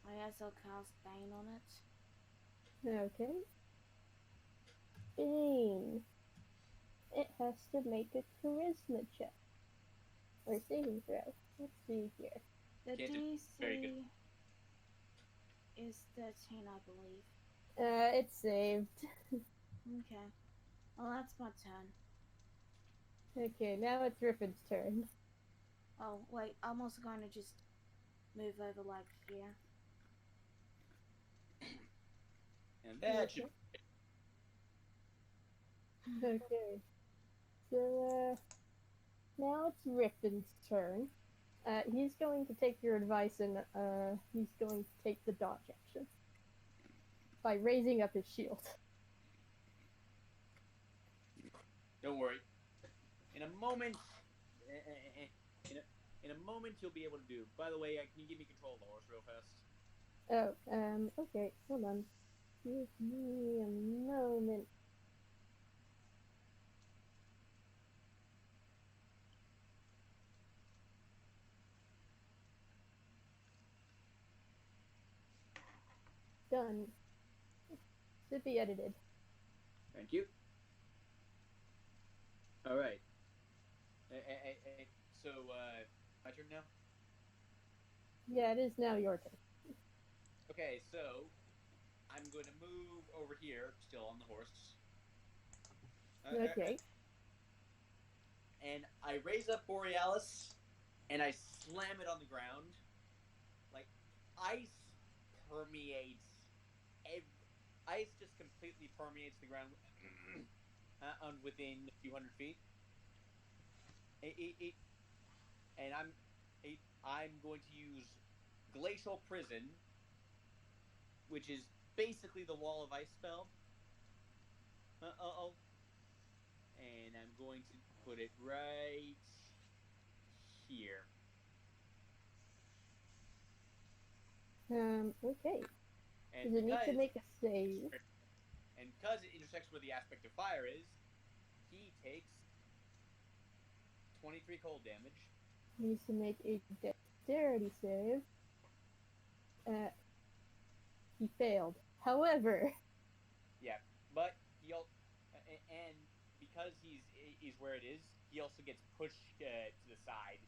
I guess I'll cast Bane on it. Okay. Bane. It has to make a charisma check. Or saving throw. Let's see here. The Can't do- very good. DC is 13, I believe. It's saved. Okay. Well, that's my turn. Okay, now it's Riffin's turn. Oh, wait, I'm also going to just move over like here. And that should. Okay. So, now it's Riffin's turn. He's going to take your advice and, he's going to take the dodge action. By raising up his shield. Don't worry. In a moment, in a moment, you'll be able to do. By the way, can you give me control of the horse real fast? Oh, okay, hold on. Give me a moment. Done. Should be edited. Thank you. All right. So, my turn now? Yeah, it is now your turn. Okay, so I'm going to move over here, still on the horse. Okay. And I raise up Borealis, and I slam it on the ground. Like, ice permeates. Ice just completely permeates the ground within a few hundred feet. And I'm going to use Glacial Prison, which is basically the Wall of Ice spell. And I'm going to put it right here. Okay. And Does it need to make a save? And because it intersects where the aspect of fire is, he takes 23 cold damage. Needs to make a dexterity save. He failed. However, Yeah, but and because he's where it is, he also gets pushed to the side.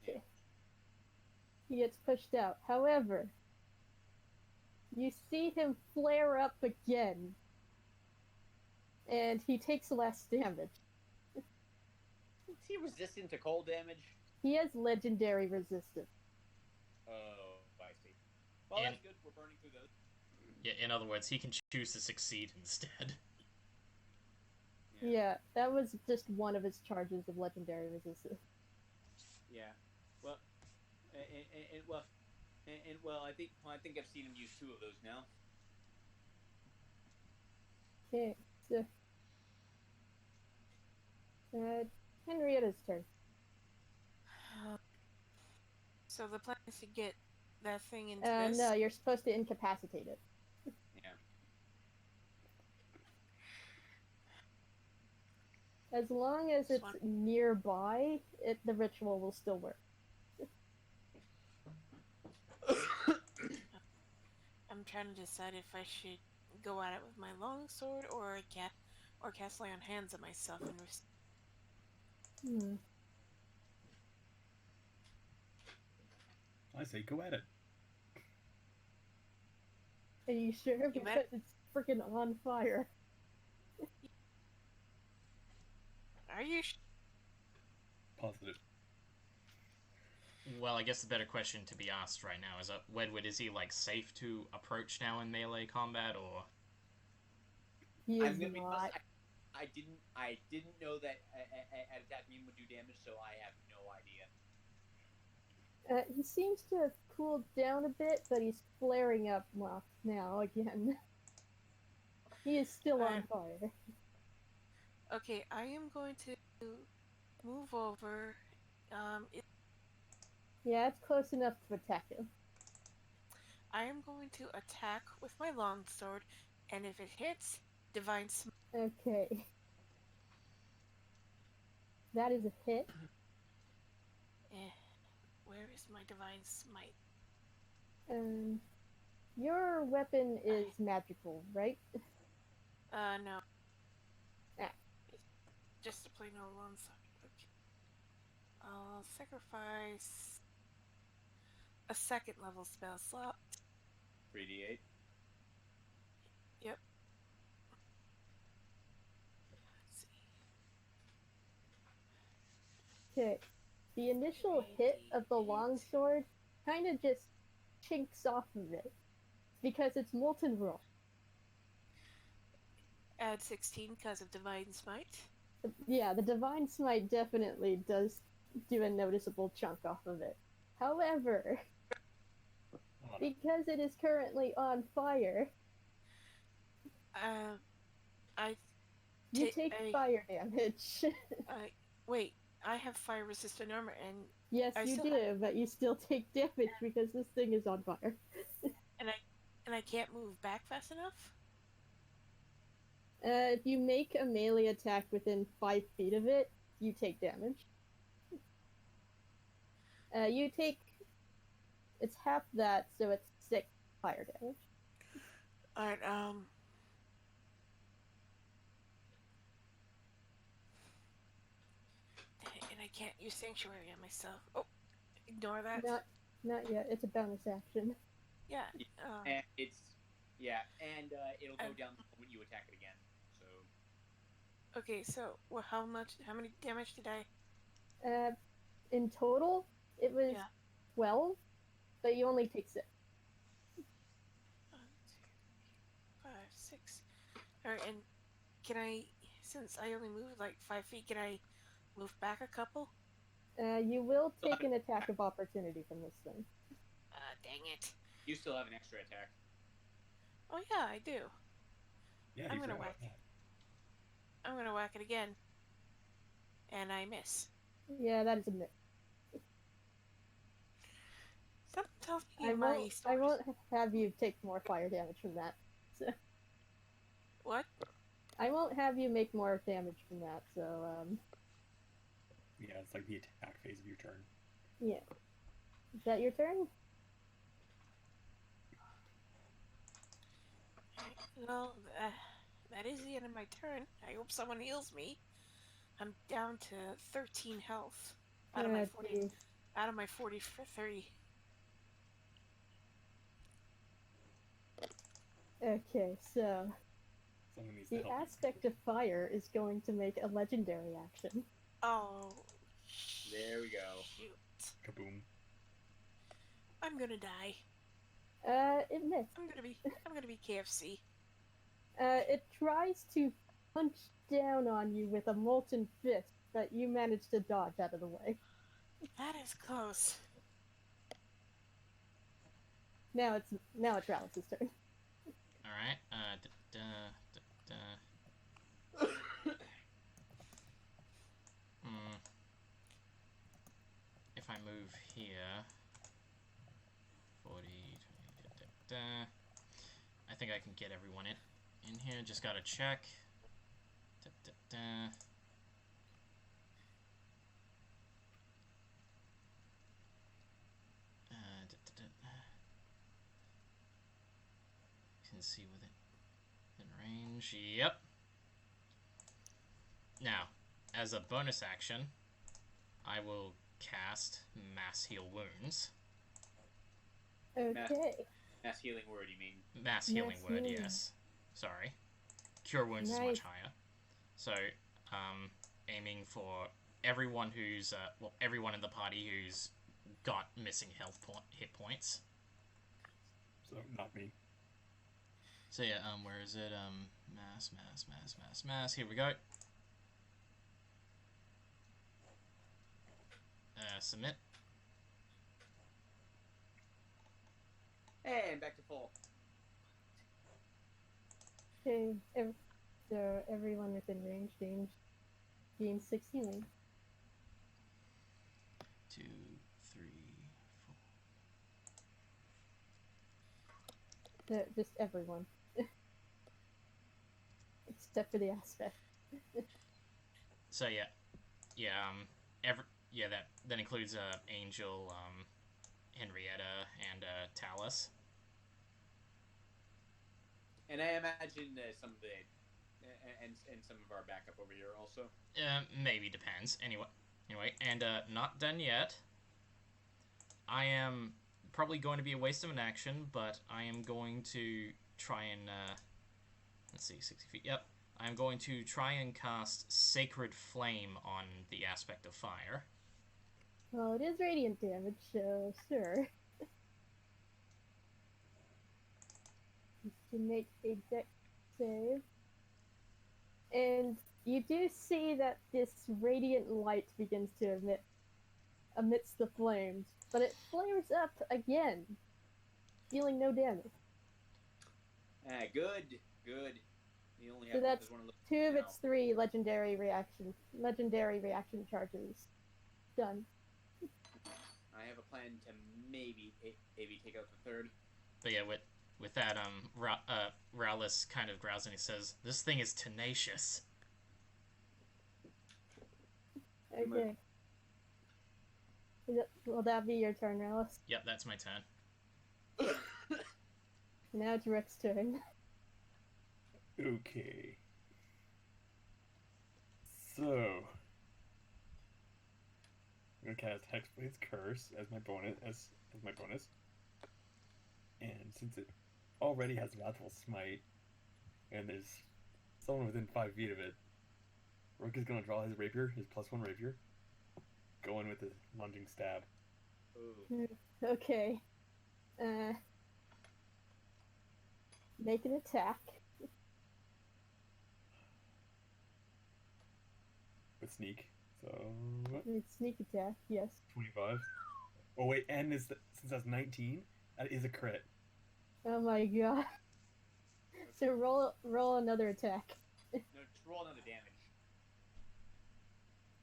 Yeah. he gets pushed out. However, you see him flare up again, and he takes less damage. Is he resistant to cold damage? He has legendary resistance. Oh, I see. Well, that's good. We're burning through those. Yeah, in other words, he can choose to succeed instead. Yeah, that was just one of his charges of legendary resistance. Yeah. Well, I think I've seen him use 2 of those now. Okay, so Henrietta's turn. So the plan is to get that thing into this? No, you're supposed to incapacitate it. Yeah. As long as it's nearby, the ritual will still work. I'm trying to decide if I should go at it with my longsword or cast lay on hands on myself and I say go at it. Are you sure? Because it's freaking on fire. Are you Positive. Well, I guess the better question to be asked right now is, Wedwood, is he, like, safe to approach now in melee combat, or...? He is not. I didn't know that attacking him would do damage, so I have no idea. He seems to have cooled down a bit, but he's flaring up now again. He is still on fire. Okay, I am going to move over. Yeah, it's close enough to attack him. I am going to attack with my longsword, and if it hits, Divine Smite. Okay. That is a hit. Where is my divine smite? Your weapon is magical, right? No. Ah. It's just a plain old longsword. Okay. I'll sacrifice a second level spell slot. 3d8. Yep. Let's see. Okay. The initial hit of the longsword kind of just chinks off of it because it's molten rock. Add 16 because of divine smite. Yeah, the divine smite definitely does do a noticeable chunk off of it. However, because it is currently on fire, you take fire damage. Wait, I have fire resistant armor, and yes, you do, but you still take damage because this thing is on fire. and I can't move back fast enough. If you make a melee attack within 5 feet of it, you take damage. You take... It's half that, so it's 6 fire damage. Alright, and I can't use Sanctuary on myself. Oh, ignore that. Not yet. It's a bonus action. Yeah. And it'll go down the moment you attack it again. So. Okay, so how many damage did I? In total, it was 12, but you only take 6. 1, 2, 3, 5, 6. Alright, and can I, since I only moved like 5 feet, can I move back a couple? You will take an attack of opportunity from this thing. Dang it. You still have an extra attack. Oh yeah, I do. Yeah, I'm gonna whack it. I'm gonna whack it again. And I miss. Yeah, that is a miss. Something tells me I won't have you take more fire damage from that. So. What? I won't have you make more damage from that, so, Yeah, it's like the attack phase of your turn. Yeah. Is that your turn? Well, that is the end of my turn. I hope someone heals me. I'm down to 13 health out of my 40. Out of my 43. Okay, so the aspect of fire is going to make a legendary action. Oh, there we go. Shoot. Kaboom. I'm gonna die. It missed. I'm gonna be KFC. It tries to punch down on you with a molten fist, but you manage to dodge out of the way. That is close. Now it's Ralph's turn. Alright, If I move here, 40, 20, I think I can get everyone in here. Just gotta check. Can see within range. Yep. Now, as a bonus action, I will cast Mass Heal Wounds. Okay. Mass Healing Word, you mean? Mass Healing Word, yes. Sorry. Cure Wounds is much higher. So, aiming for everyone who's, everyone in the party who's got missing hit points. So, not me. So yeah, where is it? Mass. Here we go. Submit. And back to full. Okay, so everyone within range gains 6 healing. 2, 3, 4. Just everyone. Except for the aspect. So yeah, Yeah, that includes Angel, Henrietta, and Talus. And I imagine some of the and some of our backup over here also. Maybe depends. Anyway, and not done yet. I am probably going to be a waste of an action, but I am going to try and let's see, 60 feet. Yep, I'm going to try and cast Sacred Flame on the aspect of fire. Well, it is radiant damage, so sure. To make a dex save. And you do see that this radiant light begins to emit amidst the flames, but it flares up again, dealing no damage. Good. You only So have that's one of those two of now. its 3 legendary reaction charges done. I have a plan to maybe take out the third. But yeah, with that, Rowless kind of growls and he says, "This thing is tenacious." Okay. Will that be your turn, Alice? Yep, that's my turn. Now it's Rick's turn. Okay. So I'm gonna cast Hexblade's Curse as my bonus. And since it already has Wrathful Smite, and there's someone within 5 feet of it, Rook is gonna draw his rapier, his +1 rapier, go in with his lunging stab. Ooh. Okay. Make an attack. With sneak. So Sneak attack, yes. 25. Oh wait, and since that's 19, that is a crit. Oh my god. So roll another attack. No, just roll another damage.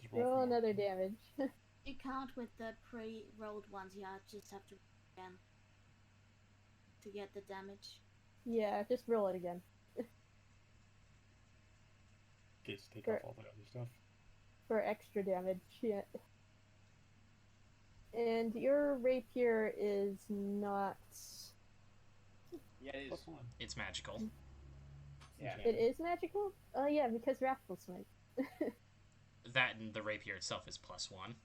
Just Roll for more. another damage. You can't with the pre-rolled ones. You just have to roll again to get the damage. Yeah, just roll it again. Okay, just take Sure. off all the other stuff. For extra damage, yeah. And your rapier is not... Yeah, it is. +1. It's magical. Yeah. It is magical? Oh yeah, because Wrathful Smite. That and the rapier itself is +1.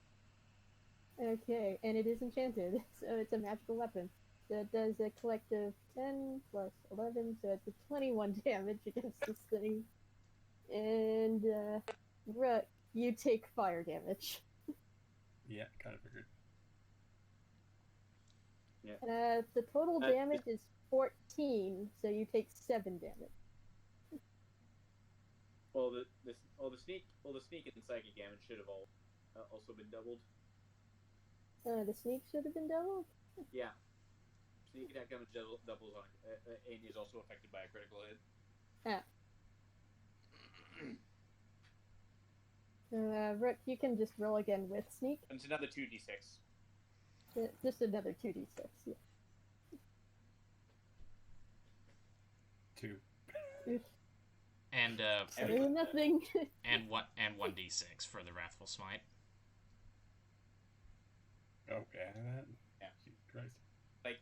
Okay, and it is enchanted, so it's a magical weapon. So it does a collective 10 plus 11, so it's a 21 damage against this thing. And, Rook, you take fire damage. Yeah, kind of figured. The total damage is 14, so you take 7 damage. Well, the sneak and psychic damage should have all also been doubled. The sneak should have been doubled? Yeah. Sneak attack damage doubles on and is also affected by a critical hit. Rook, you can just roll again with sneak. And it's another 2d6. Just another 2d6, yeah. 2. And Better than nothing. and 1d6 for the Wrathful Smite. Oh, yeah, that? Yeah. Jesus Christ. Like,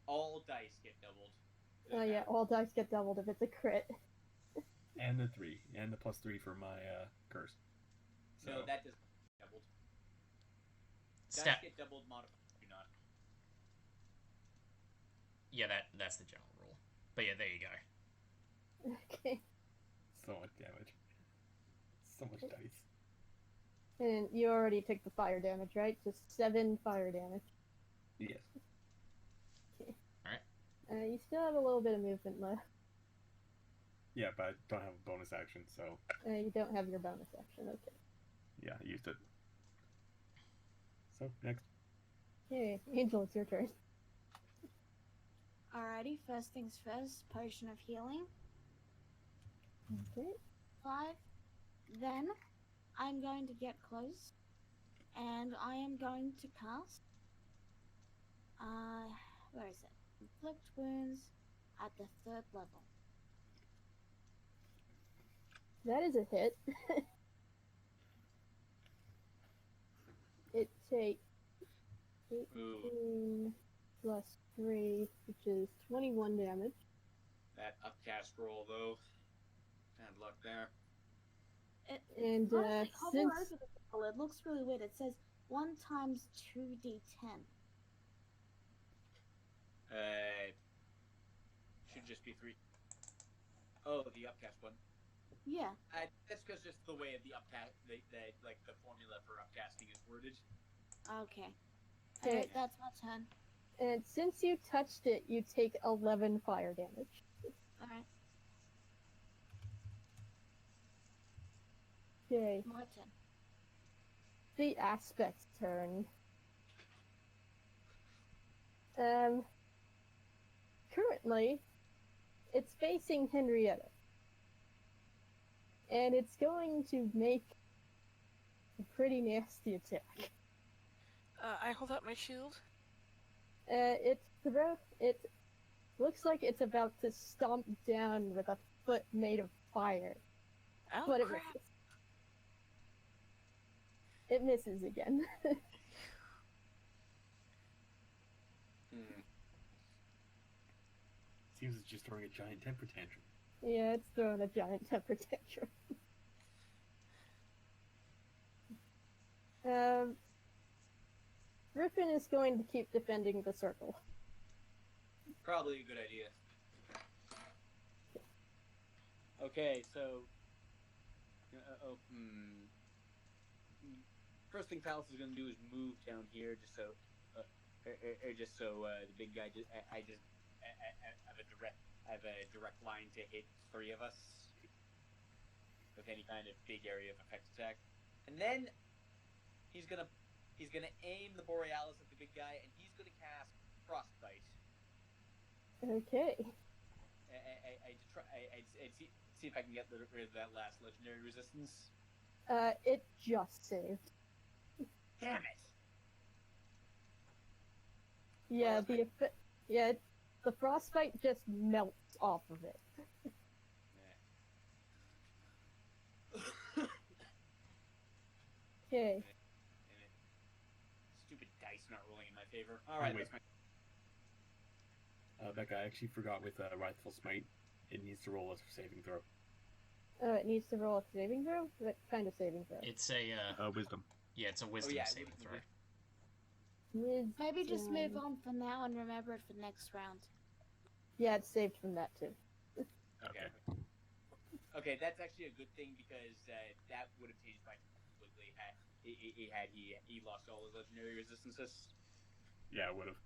all dice get doubled. Oh yeah, all dice get doubled if it's a crit. And the 3. And the +3 for my curse. So, No, that doesn't get doubled. Dice Stat. get doubled, modified do not. Yeah, that's the general rule. But yeah, there you go. Okay. so much damage. So much dice. And you already took the fire damage, right? Just 7 fire damage. Yes. Okay. Alright. You still have a little bit of movement left. Yeah, but I don't have a bonus action, so You don't have your bonus action, okay. yeah, I used it. So, next. Okay, Angel, it's your turn. Alrighty, first things first, potion of healing. Okay. 5. Then I'm going to get close and I am going to cast where is it? Inflict wounds at the 3rd level. That is a hit. take Ooh, 18 plus 3, which is 21 damage. that upcast roll though. Bad luck there. And Honestly, hover since over the symbol. It looks really weird. It says 1 times 2d10. Should just be 3. Oh, the upcast one. Yeah. That's because just the way the upcast, the formula for upcasting is worded. Okay. Okay. Alright, that's my turn. and since you touched it, you take 11 fire damage. Alright, Okay, my turn. the aspect's turn. Currently, it's facing Henrietta. And it's going to make a pretty nasty attack. I hold up my shield. It looks like it's about to stomp down with a foot made of fire. Oh, But it crap. misses. It misses again. Seems it's just throwing a giant temper tantrum. Yeah, it's throwing a giant temper tantrum. Griffin is going to keep defending the circle. Probably a good idea. Okay, so first thing Palace is going to do is move down here, just so the big guy. I have a direct line to hit 3 of us with any kind of big area of effect attack, and then he's gonna aim the Borealis at the big guy, and he's gonna cast Frostbite. Okay. I see if I can get rid of that last legendary resistance. It just saved. Damn it! Yeah, Well, the frostbite just melts off of it. Okay. Stupid dice not rolling in my favor. Alright, wait. that's my... Becca, I actually forgot with Wrathful Smite, it needs to roll a saving throw. Oh, it needs to roll a saving throw? What kind of saving throw? It's a Wisdom. yeah, it's a wisdom yeah, saving throw. Maybe just move Wisdom. on for now and remember it for next round. Yeah, it's saved from that too. Okay. Okay, that's actually a good thing because that would have changed my completely had he lost all his legendary resistances. Yeah, it would have.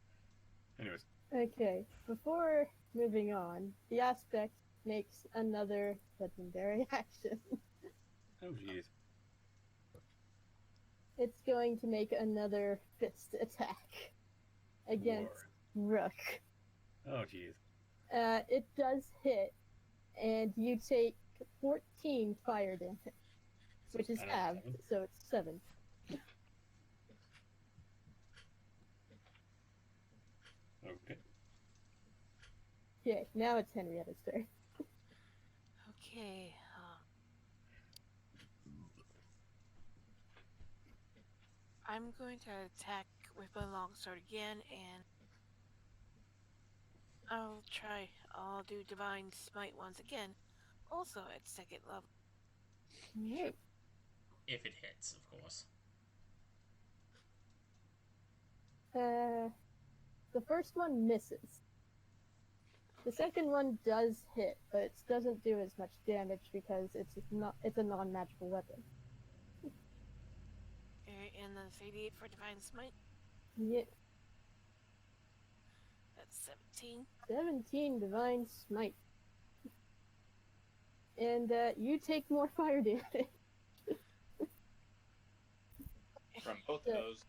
Anyways. Okay, before moving on, the aspect makes another legendary action. Oh, jeez. It's going to make another fist attack against Rook. Oh, jeez. It does hit, and you take 14 fire damage, which is Out of halved, 7? so it's 7. Okay. Okay, now it's Henrietta's turn. Okay. I'm going to attack with my longsword again, and I'll do Divine Smite once again, also at 2nd level. Right. If it hits, of course. The first one misses. The second one does hit, but it doesn't do as much damage because it's a non-magical weapon. And then 88 for Divine Smite. Yeah, That's 17. 17 divine smite. And you take more fire damage. From both of those.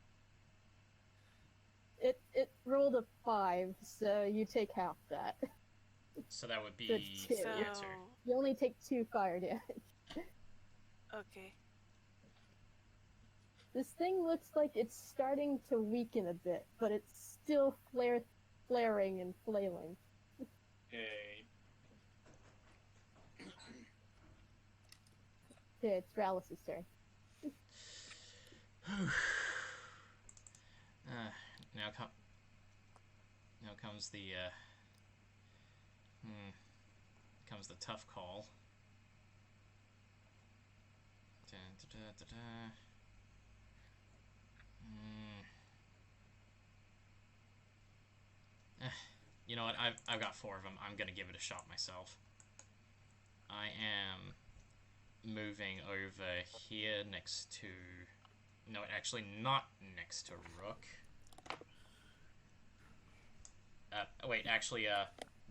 It rolled a 5, so you take half that. So that would be That's 2. So, answer. You only take 2 fire damage. okay. This thing looks like it's starting to weaken a bit, but it's still flaring and flailing. Okay. Okay, it's Rallis' turn. now comes the comes the tough call. You know what? I've got 4 of them. I'm gonna give it a shot myself. I am moving over here next to. No, actually not next to Rook. Wait, actually,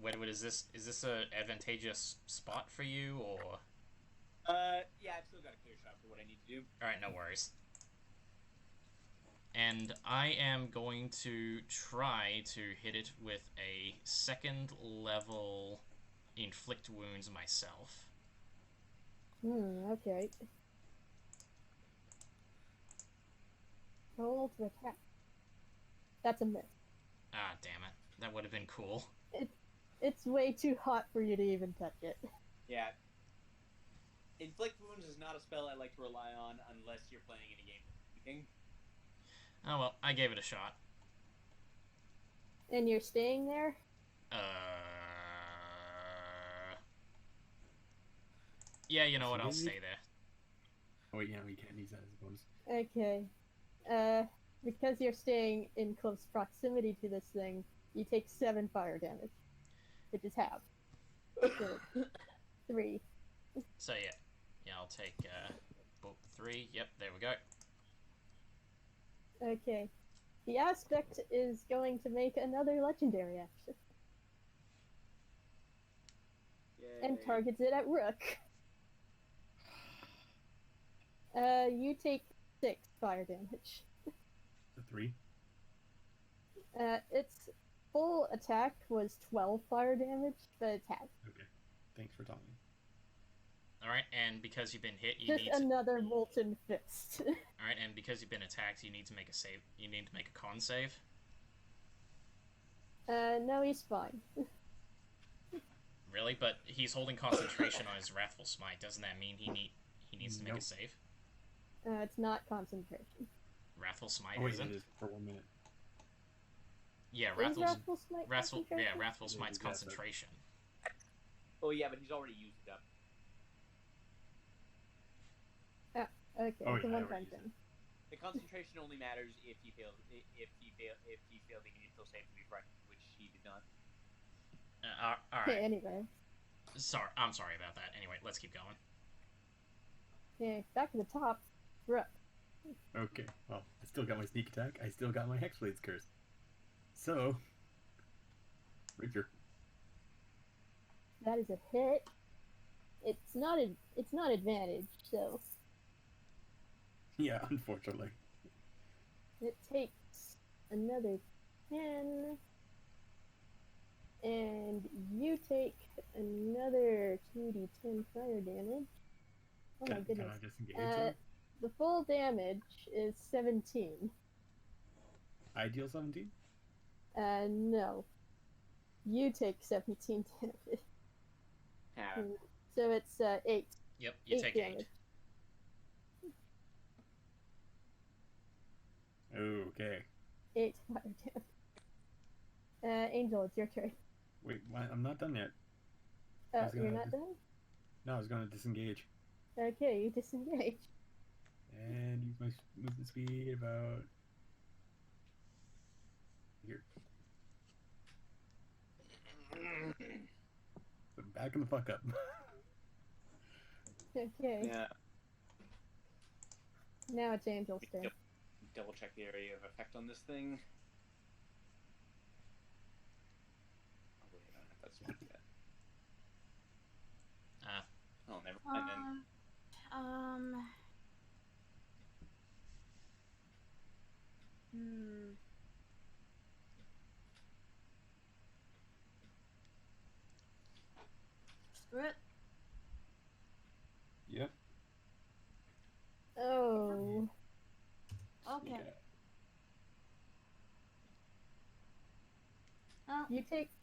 what is this? Is this a advantageous spot for you, or? Yeah, I've still got a clear shot for what I need to do. Alright, no worries. And I am going to try to hit it with a 2nd level inflict wounds myself. Okay. Roll to attack. That's a miss. Ah, damn it. That would have been cool. It's way too hot for you to even touch it. Yeah. Inflict Wounds is not a spell I like to rely on unless you're playing in a game with anything. Oh well, I gave it a shot. And you're staying there? Yeah, you know what, I'll stay there. Oh wait, yeah, we can't use that as a bonus. Okay. Because you're staying in close proximity to this thing, you take 7 fire damage. Which is half. So, 3. So yeah. Yeah, I'll take 3. Yep, there we go. Okay. The aspect is going to make another legendary action. Yay. And targets it at Rook. You take 6 fire damage. The 3? Its full attack was 12 fire damage, but it's half. Okay. Thanks for telling me. Alright, and because you've been hit, you Just need to... another molten fist. Alright, and because you've been attacked, you need to make a save. You need to make a con save. No, he's fine. Really? But he's holding concentration on his Wrathful Smite. Doesn't that mean he needs to make a save? It's not concentration. Wrathful Smite, Oh wait, isn't it is for 1 minute. Yeah, Is Wrathful Smite concentration? Wrathful Smite's concentration. Oh yeah, but he's already used it up. Okay, Oh, it's a yeah, I one-time already thing. The concentration only matters if he failed the initial save to be frightened, which he did not. Alright. Okay, anyway. I'm sorry about that. Anyway, let's keep going. Okay, back to the top. Rook. Okay, well, I still got my sneak attack. I still got my Hexblade's Curse. So, Rapier. That is a hit. It's not advantage, so Yeah, unfortunately. it takes another 10, and you take another 2d10 fire damage. Oh my goodness. Can I disengage him? The full damage is 17. I deal 17? No. You take 17 damage. Yeah. So it's 8. Yep, you take 8. Okay. 8 fire damage. Angel, it's your turn. Wait, what? I'm not done yet. I was You're gonna not done? No, I was going to disengage. Okay, you disengage. And use my movement speed about... here. But backing the fuck up. Okay. Yeah. Now it's Angel's turn. Double check the area of effect on this thing. Oh wait, I don't have that smart yet. Oh, never mind then. Screw it. Yep. Oh. Okay. Yeah. Oh,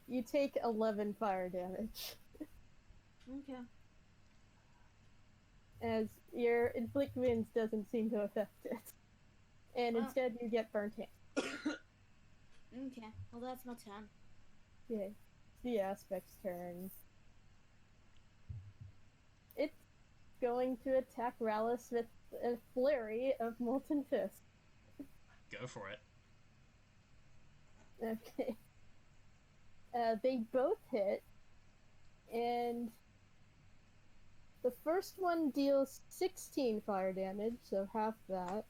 You take 11 fire damage. okay. As your inflict winds doesn't seem to affect it. And Oh. instead you get burnt hand. Okay, well that's my turn. Okay, it's the aspect's turn. It's going to attack Rallis with a flurry of Molten Fist. Go for it. Okay. They both hit, and the first one deals 16 fire damage, so half that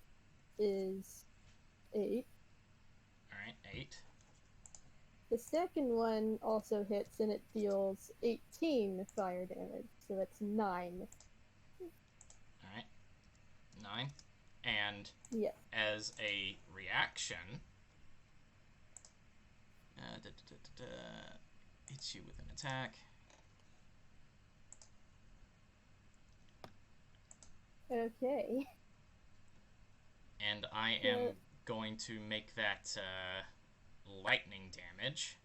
is 8. Alright, 8. The second one also hits, and it deals 18 fire damage, so that's 9. Alright. 9. And Yes. as a reaction, hits you with an attack. Okay. And I am going to make that lightning damage.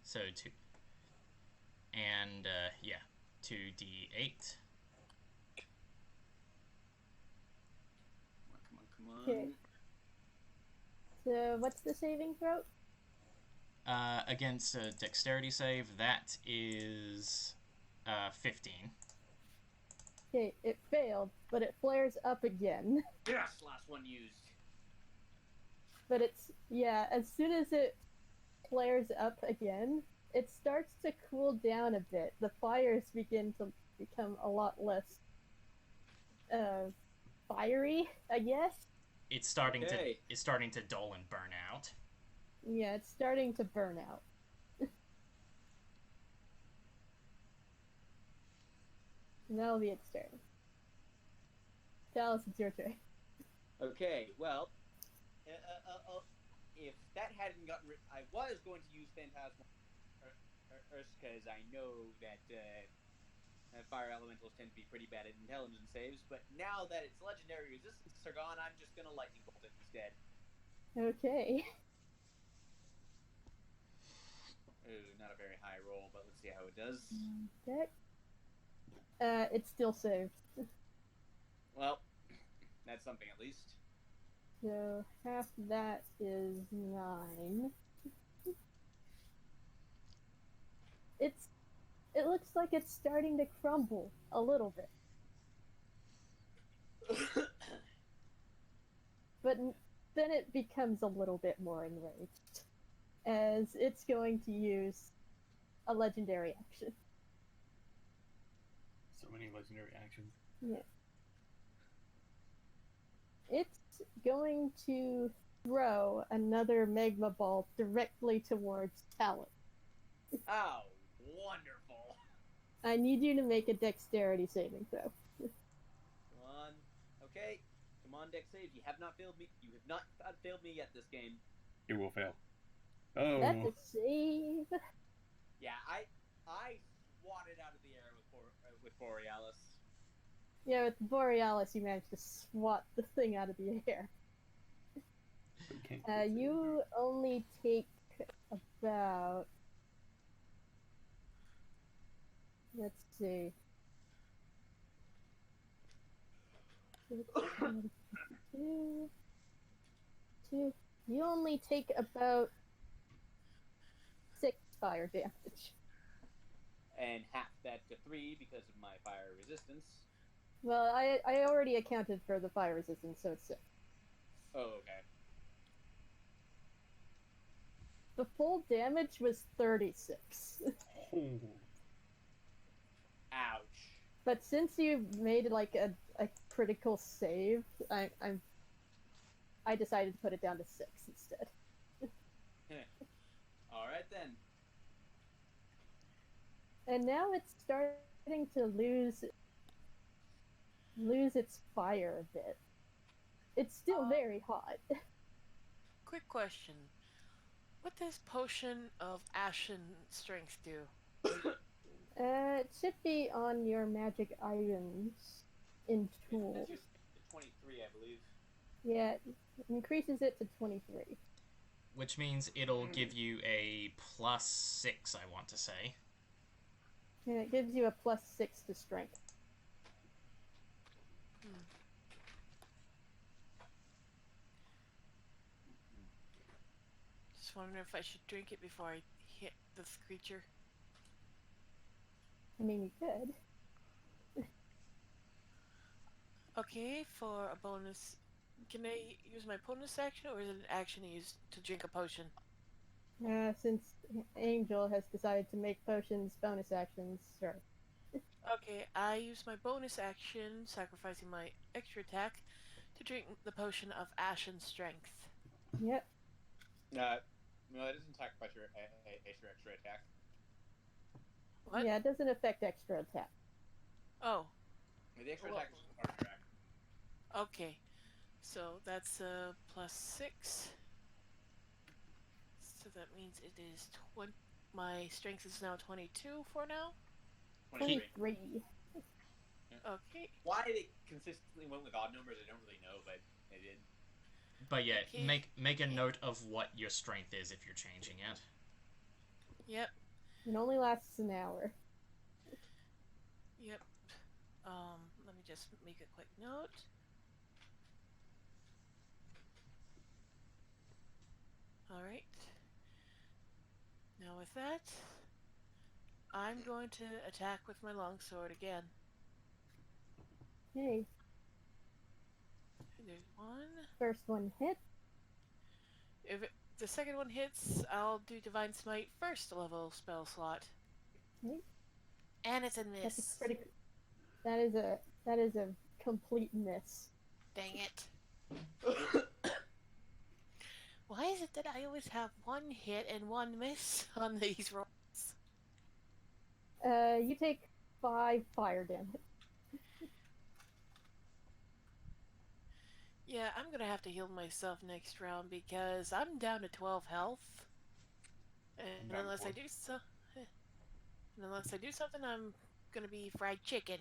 So 2. And, yeah, 2d8. Come on. Okay. So, what's the saving throw? Against a dexterity save, that is 15. Okay, it failed, but it flares up again. Yes, last one used. But it's, yeah, as soon as it flares up again, it starts to cool down a bit. The fires begin to become a lot less fiery, I guess. It's starting to dull and burn out. Yeah, it's starting to burn out. That'll be its turn. Dallas, it's your turn. Okay, well, if that hadn't gotten I was going to use Phantasmal because I know that fire elementals tend to be pretty bad at intelligence saves, but now that its legendary resistances are gone, I'm just gonna lightning bolt it instead. Okay. Ooh, not a very high roll, but let's see how it does. Okay. It's still saved. Well, that's something at least. So half that is 9. It looks like it's starting to crumble a little bit. But then it becomes a little bit more enraged, as it's going to use a legendary action. So many legendary actions. Yeah. It's going to throw another magma ball directly towards Talon. Oh, wonderful. I need you to make a dexterity saving throw. Come on. Okay. Come on, dex save. You have not failed me. You have not failed me yet this game. It will fail. Oh. That's a save. Yeah, I swatted out of the air with Borealis. Yeah, with Borealis, you managed to swat the thing out of the air. You only take about... Let's see. Two. You only take about 6 fire damage. And half that to 3 because of my fire resistance. Well, I already accounted for the fire resistance, so it's 6. Oh, okay. The full damage was 36. Oh. Ouch. But since you made like a critical save, I decided to put it down to 6 instead. Alright then. And now it's starting to lose its fire a bit. It's still very hot. Quick question. What does Potion of Ashen Strength do? It should be on your magic items in tools. That's just 23, I believe. Yeah, it increases it to 23. Which means it'll give you a +6, I want to say. And it gives you a +6 to strength. just wondering if I should drink it before I hit this creature. I mean, you could. Okay, for a bonus, can I use my bonus action, or is it an action to use to drink a potion? Since Angel has decided to make potions bonus actions, sure. Okay, I use my bonus action, sacrificing my extra attack, to drink the potion of Ashen Strength. Yep. No, that doesn't sacrifice your extra attack. What? Yeah, it doesn't affect extra attack. Oh. The extra attack is just part of your action. Okay. So that's +6. So that means it is my strength is now 22 for now. 23. Okay. Why they consistently went with odd numbers, I don't really know, but they did. But yeah, Okay. make a note of what your strength is if you're changing it. Yep. It only lasts an hour. Yep. Let me just make a quick note. Alright. Now with that, I'm going to attack with my longsword again. Okay. There's one. First one hit. If the second one hits, I'll do Divine Smite first level spell slot. Okay. And it's a That's miss. a critical. That is a complete miss. Dang it. Why is it that I always have one hit and one miss on these rolls? You take 5 fire damage. Yeah, I'm gonna have to heal myself next round because I'm down to 12 health. And unless I do something, I'm gonna be fried chicken.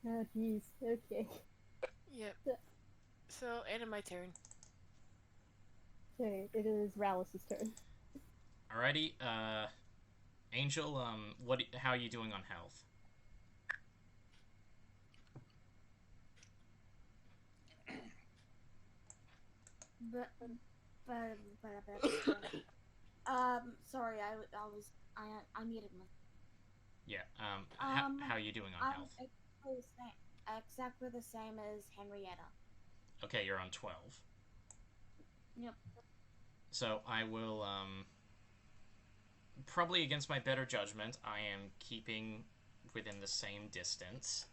Oh jeez. Okay. Yep. So, end of my turn. Okay, it is Rallis's turn. Alrighty, Angel, how are you doing on health? Sorry, I muted my. Yeah, how are you doing on health? Exactly the same as Henrietta. Okay, you're on 12. Yep. So I will, probably against my better judgment, I am keeping within the same distance.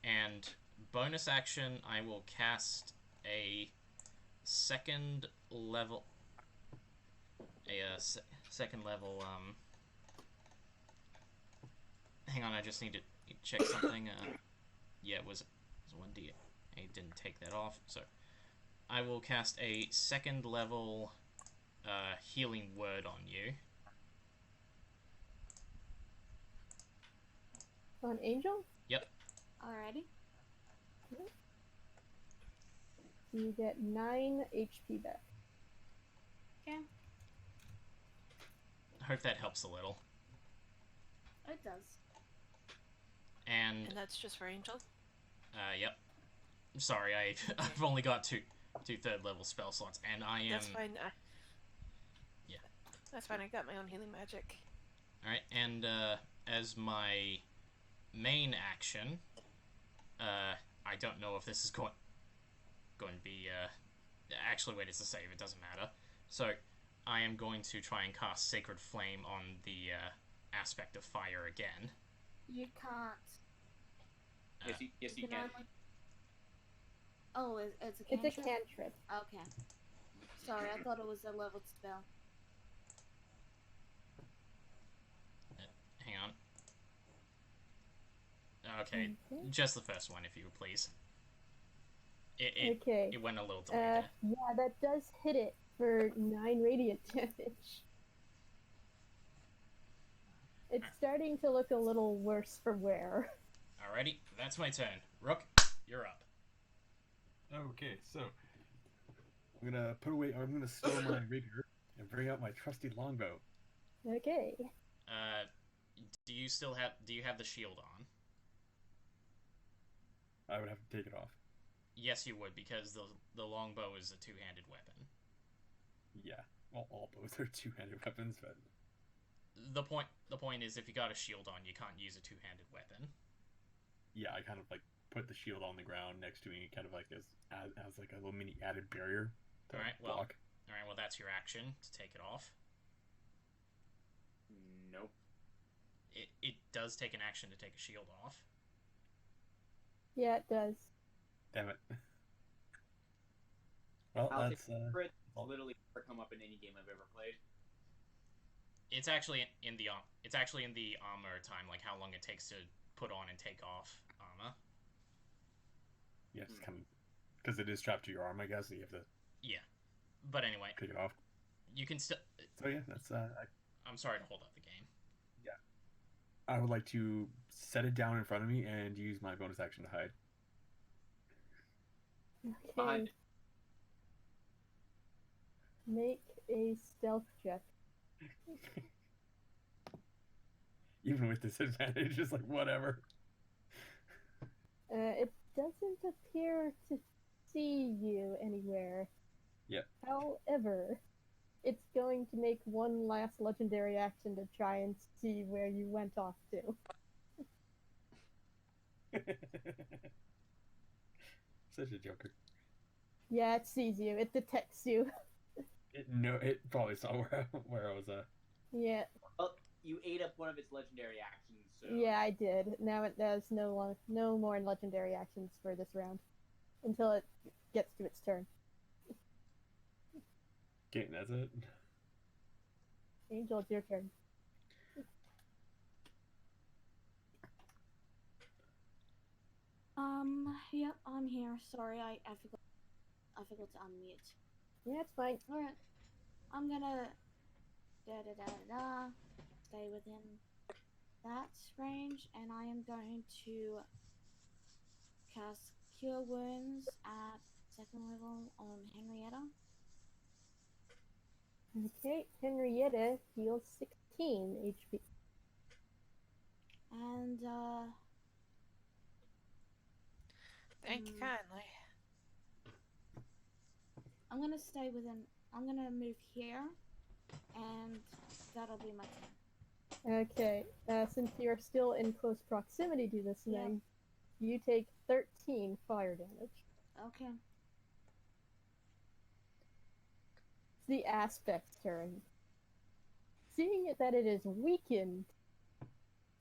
And bonus action, I will cast a second level, hang on, I just need to check something. Yeah, it was 1d. I didn't take that off, so I will cast a second level healing word on you. On Angel? Yep. Alrighty. You get 9 HP back. Okay. I hope that helps a little. It does. And that's just for Angel? Yep. Sorry, I've only got two third level spell slots, and I am. That's fine. Yeah. That's fine. I got my own healing magic. All right, and as my main action, I don't know if this is going to be. Actually, wait, it's a save. It doesn't matter. So, I am going to try and cast Sacred Flame on the aspect of fire again. You can't. Yes, you can. Oh, it's a cantrip? It's a cantrip. Okay. Sorry, I thought it was a leveled spell. Hang on. Okay, just the first one, if you would please. Okay. It went a little delayed there. Yeah, that does hit it for 9 radiant damage. It's starting to look a little worse for wear. Alrighty, that's my turn. Rook, you're up. Okay, so I'm gonna stow my rapier and bring out my trusty longbow. Okay. Do you have the shield on? I would have to take it off. Yes, you would, because the longbow is a two-handed weapon. Yeah. Well, all bows are two-handed weapons, but The point is, if you got a shield on, you can't use a two-handed weapon. yeah, I kind of like put the shield on the ground next to me, kind of like as like a little mini added barrier to block. All right. Well, that's your action to take it off. Nope. It does take an action to take a shield off. Yeah, it does. Damn it. Well, that's literally never come up in any game I've ever played. It's actually in the armor time, like how long it takes to put on and take off armor. Yeah, just kind of because it is strapped to your arm, I guess. So you have to. Yeah, but anyway, take it off. You can still. So yeah, that's. I'm sorry to hold up the game. Yeah, I would like to set it down in front of me and use my bonus action to hide. Okay. Make a stealth check. Even with disadvantage, just like whatever. It doesn't appear to see you anywhere. Yep. However, it's going to make one last legendary action to try and see where you went off to. Such a joker. Yeah, it sees you. It detects you. It probably saw where I was at. Yeah. Well, you ate up one of its legendary actions, so... Yeah, I did. Now it does no more legendary actions for this round. Until it gets to its turn. Okay, that's it. Angel, it's your turn. Yeah, I'm here. Sorry, I forgot to unmute. Yeah, it's fine. Alright. I'm gonna stay within that range, and I am going to cast Cure Wounds at 2nd level on Henrietta. Okay, Henrietta heals 16 HP. And Thank you kindly. I'm gonna stay within. I'm gonna move here, and that'll be my turn. Okay, since you're still in close proximity to this thing, you take 13 fire damage. Okay. It's the aspect turn. Seeing that it is weakened,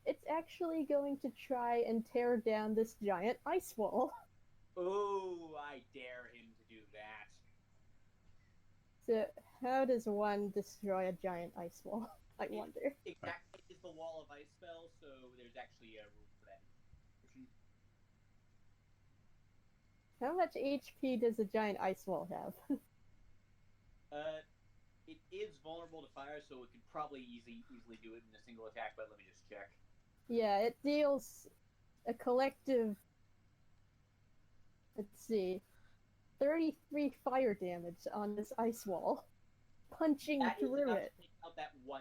it's actually going to try and tear down this giant ice wall. Oh, I dare him to do that. So, how does one destroy a giant ice wall? I wonder. Exactly, it's the wall of ice spell, so there's actually a rule for that. How much HP does a giant ice wall have? It is vulnerable to fire, so it could probably easily do it in a single attack, but let me just check. Yeah, it deals a collective, let's see, 33 fire damage on this ice wall, punching through it. To take out that 1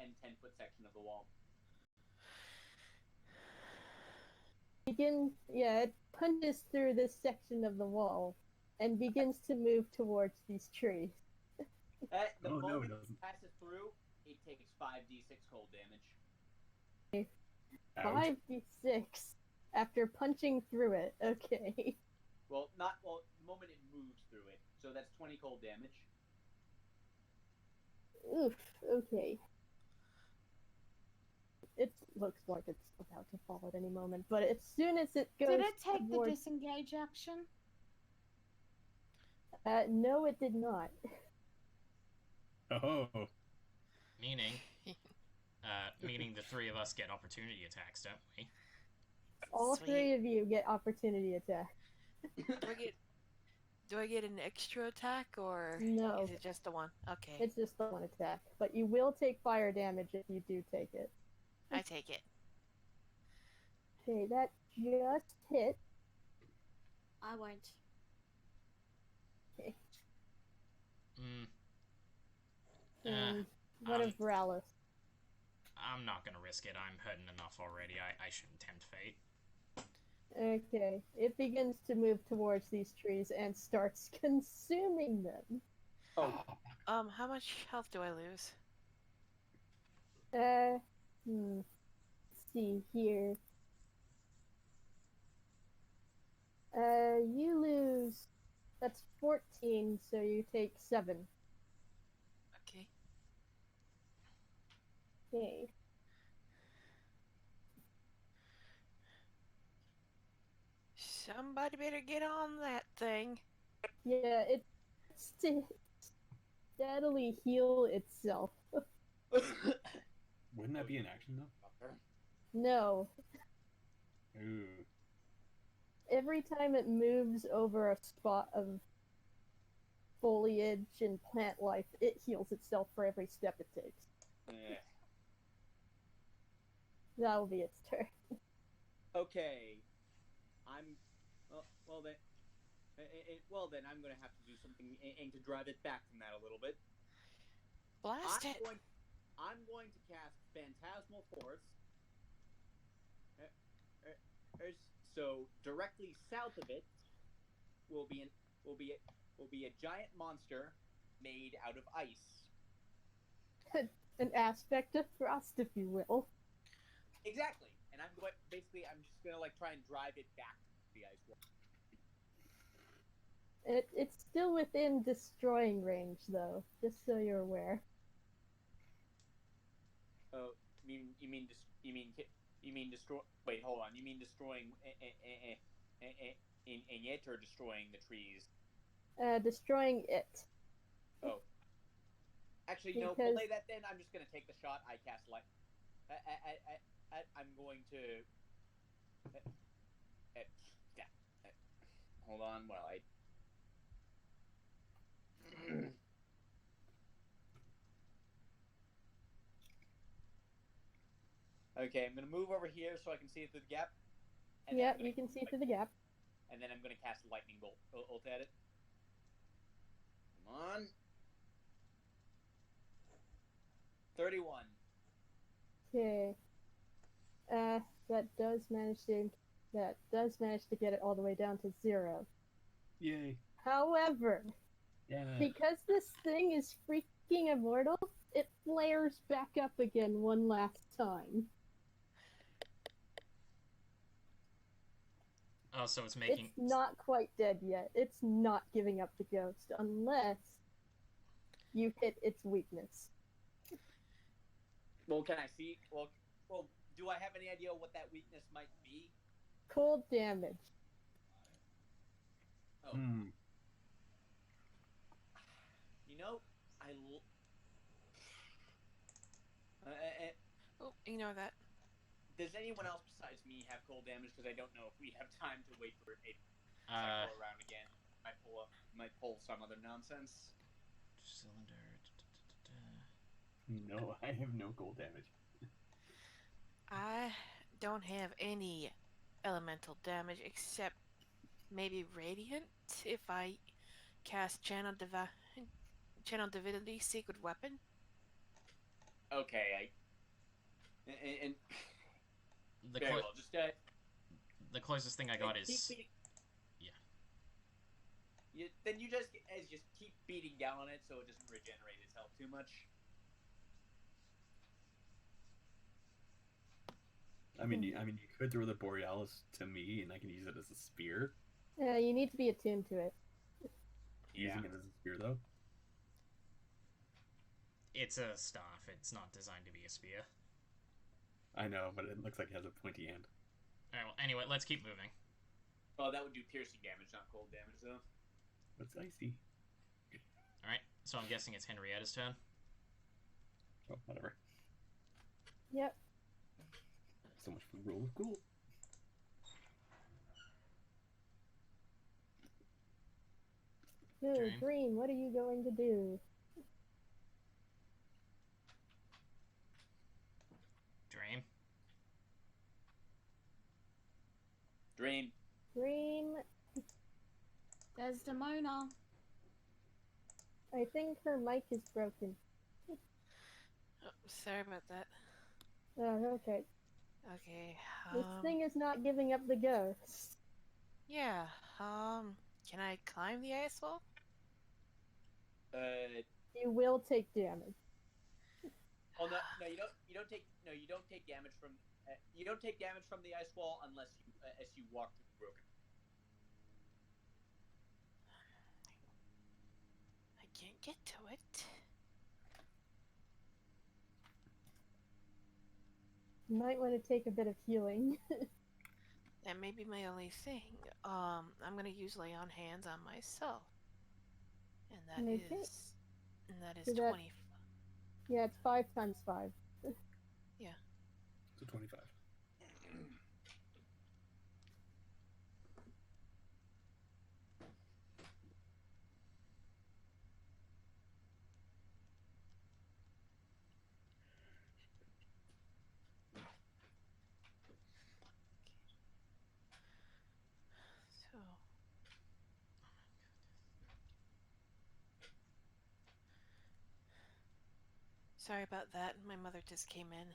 and 10-foot section of the wall. It punches through this section of the wall and begins to move towards these trees. The moment it doesn't. it passes through, it takes 5d6 cold damage. 5d6 after punching through it. Okay. Well, the moment it moves through it. So that's 20 cold damage. Oof, okay. It looks like it's about to fall at any moment, but as soon as it goes Did it take towards... the disengage action? No, it did not. Oh. Meaning the three of us get opportunity attacks, don't we? All Sweet. three of you get opportunity attack. Do I get an extra attack, or No. is it just the one? Okay, It's just the one attack, but you will take fire damage if you do take it. I take it. Okay, that just hit. I won't. Okay. Mm. What of Rallis? I'm not gonna risk it. I'm hurting enough already. I shouldn't tempt fate. Okay. It begins to move towards these trees and starts consuming them. Oh, How much health do I lose? Let's see here. You lose. That's 14, so you take 7. Okay. Okay. Somebody better get on that thing. Yeah, it's to steadily heal itself. Wouldn't that be an action though? No. Ooh. Every time it moves over a spot of foliage and plant life, it heals itself for every step it takes. That'll be its turn. Okay. I'm. Well then. Well then, I'm gonna have to do something to drive it back from that a little bit. Blast it. I'm going to cast Phantasmal Force. So directly south of it will be a giant monster made out of ice. An aspect of frost, if you will. Exactly, and I'm just gonna like try and drive it back to the ice wall. It's still within destroying range, though, just so you're aware. Oh, you mean destroy? Wait, hold on. You mean destroying in it or destroying the trees? Destroying it. Oh, actually, no. Because- Belay that. Then I'm just gonna take the shot. I cast light. I'm going to. Hold on. Well, I. Okay, I'm gonna move over here so I can see it through the gap. Yeah, you can see through the gap. And then I'm gonna cast lightning bolt ult at it. Come on. 31. Okay. That does manage to get it all the way down to 0. Yay. However, Yeah. because this thing is freaking immortal, it flares back up again one last time. Oh, so it's making. It's not quite dead yet. It's not giving up the ghost unless you hit its weakness. Well, can I see? Well, do I have any idea what that weakness might be? Cold damage. Oh. You know, Oh, ignore that. does anyone else besides me have cold damage? Because I don't know if we have time to wait for it to cycle around again. Might pull some other nonsense. Cylinder. No, I have no gold damage. I don't have any elemental damage except maybe radiant if I cast Channel Divinity Secret Weapon. Okay, and The very well. Just the closest thing I got is then you just keep beating down on it so it doesn't regenerate its health too much. I mean, you could throw the Borealis to me, and I can use it as a spear. Yeah, you need to be attuned to it. Using it as a spear, though. It's a staff. It's not designed to be a spear. I know, but it looks like it has a pointy end. Alright, well, anyway, let's keep moving. Oh, that would do piercing damage, not cold damage, though. That's icy. Alright, so I'm guessing it's Henrietta's turn. Oh, whatever. Yep. So much for roll of cool. So, Dream. Dream, what are you going to do? Dream. Dream. Dream, Desdemona. I think her mic is broken. Oh, sorry about that. Oh, okay. Okay. This thing is not giving up the ghost. Yeah. Can I climb the ice wall? You will take damage. Oh no, you don't. You don't take. No, you don't take damage from. You don't take damage from the ice wall unless you as you walk through the broken. I can't get to it. You might want to take a bit of healing. That may be my only thing. I'm gonna use lay on hands on myself, and that is Okay. So 20. Yeah, it's 5 times 5. Yeah. So 25. So. Sorry about that. My mother just came in.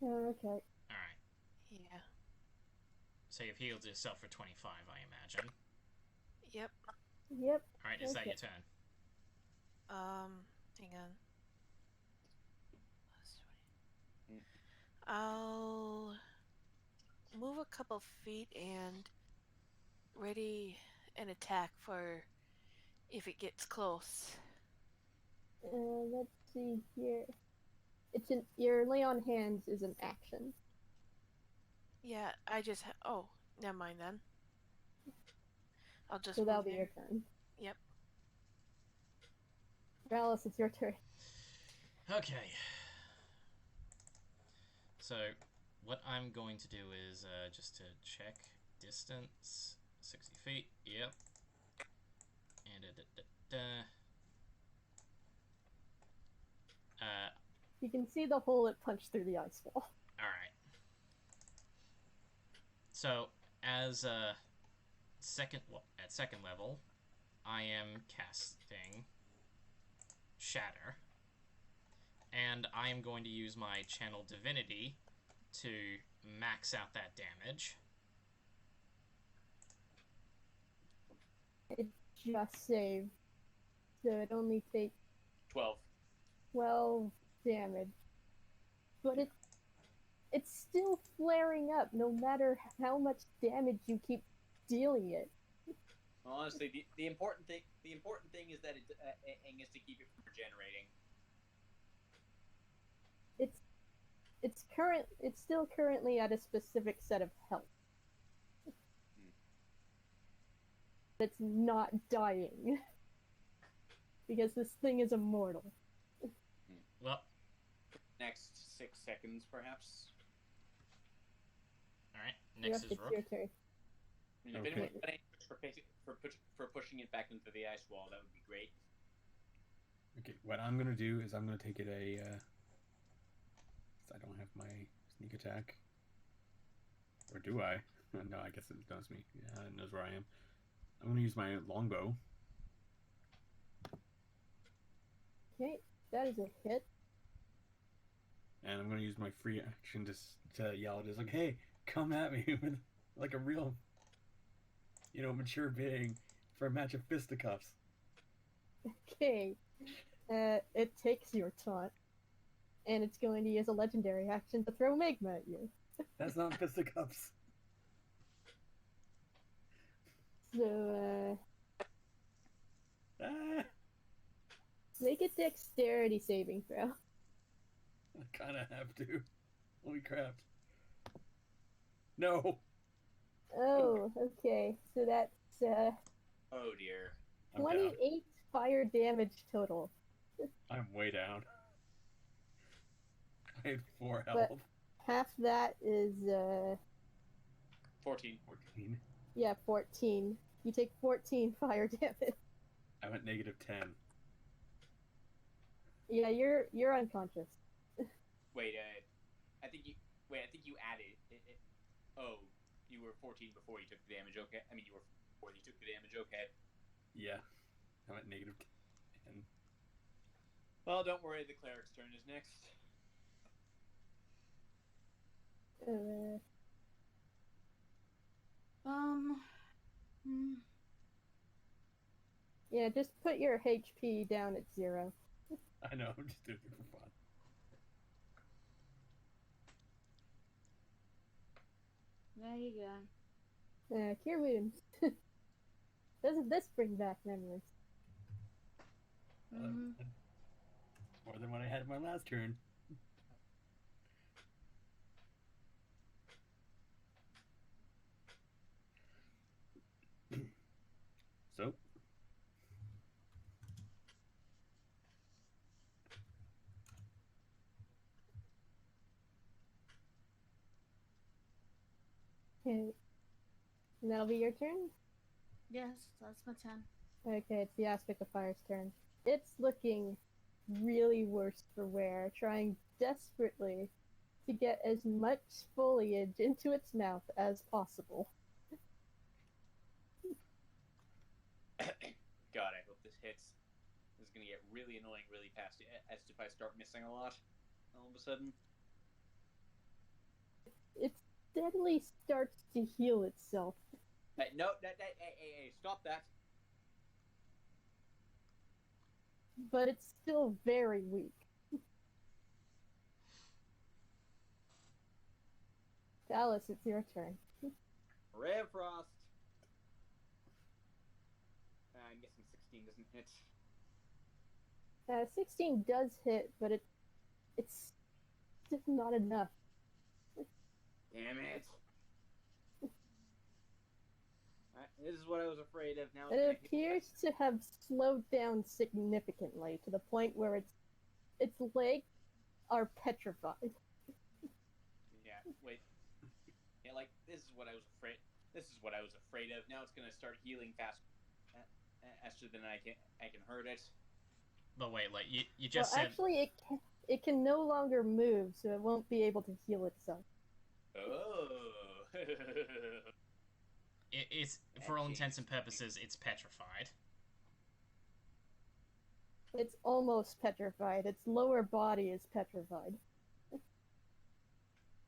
Oh, okay. All right. Yeah. So you've healed yourself for 25, I imagine. Yep. Yep. All right, is that your turn? Hang on. I'll move a couple feet and ready an attack for if it gets close. Let's see here. Your lay on hands is an action. Yeah, I just oh, never mind then. I'll just So that'll move be there. your turn. Yep. Alice, it's your turn. Okay. So, what I'm going to do is just to check distance. 60 feet. Yep. And You can see the hole it punched through the ice wall. Alright. So, as at second level, I am casting Shatter. And I am going to use my Channel Divinity to max out that damage. It just saved. So it only takes 12 damage. But it's still flaring up no matter how much damage you keep dealing it. Honestly, the important thing is that Angus to keep it from regenerating. It's still currently at a specific set of health. It's not dying. Because this thing is immortal. Well, next 6 seconds, perhaps. Alright, next is Rook. Your turn. If anyone's got any tricks for pushing it back into the ice wall, that would be great. Okay, what I'm gonna do is I'm gonna take it I don't have my sneak attack. Or do I? No, I guess it knows me. Yeah, it knows where I am. I'm gonna use my longbow. Okay, that is a hit. And I'm gonna use my free action to yell at it. It's like, hey, come at me with like a real, mature being for a match of fisticuffs. Okay. It takes your taunt. And it's going to use a legendary action to throw magma at you. That's not fisticuffs. So, make a dexterity saving throw. I kinda have to. Holy crap. No! Oh, okay. So that's, Oh dear. 28 fire damage total. I'm way down. I had 4 But health. half that is, 14. 14. Yeah, 14. You take 14 fire damage. I'm at -10. Yeah, you're unconscious. Wait, I think you added it. Oh, you were 14 before you took the damage. Okay, I mean you were before you took the damage. Okay. Yeah, I'm at -10. Well, don't worry. The cleric's turn is next. Uh, Hmm. yeah, just put your HP down at 0. I know, I'm just doing it for fun. There you go. Cure wounds. Doesn't this bring back memories? Mm-hmm. More than what I had in my last turn. So, Okay. And that'll be your turn? Yes, that's my turn. Okay, it's the Aspect of Fire's turn. It's looking really worse for wear, trying desperately to get as much foliage into its mouth as possible. God, I hope this hits. This is gonna get really annoying really fast, as if I start missing a lot all of a sudden. It steadily starts to heal itself. No, hey, stop that. But it's still very weak. Dallas, it's your turn. Ray of Frost. I'm guessing 16 doesn't hit. 16 does hit, but it's just not enough. Damn it. This is what I was afraid of. Now It appears to have slowed down significantly to the point where its legs are petrified. Yeah, wait. Yeah, like this is what I was afraid. This is what I was afraid of. Now it's gonna start healing faster than I can hurt it. But wait, like you just well, said. Actually, it can no longer move, so it won't be able to heal itself. Oh. It's for all intents and purposes, it's petrified. It's almost petrified. Its lower body is petrified.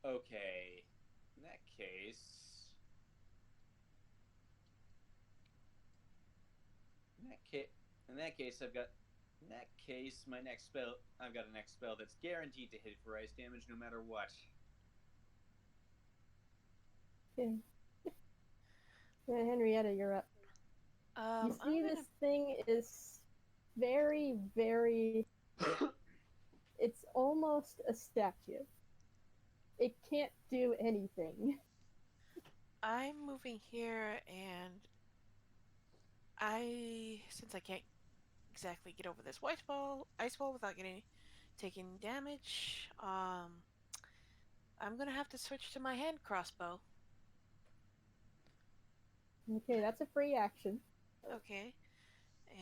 Okay. In that case. In that case, my next spell. I've got a next spell that's guaranteed to hit for ice damage no matter what. Okay. Henrietta, you're up. You see, this thing is very, very. It's almost a statue. It can't do anything. I'm moving here, and since I can't exactly get over this ice wall without taking damage, I'm gonna have to switch to my hand crossbow. Okay, that's a free action. Okay,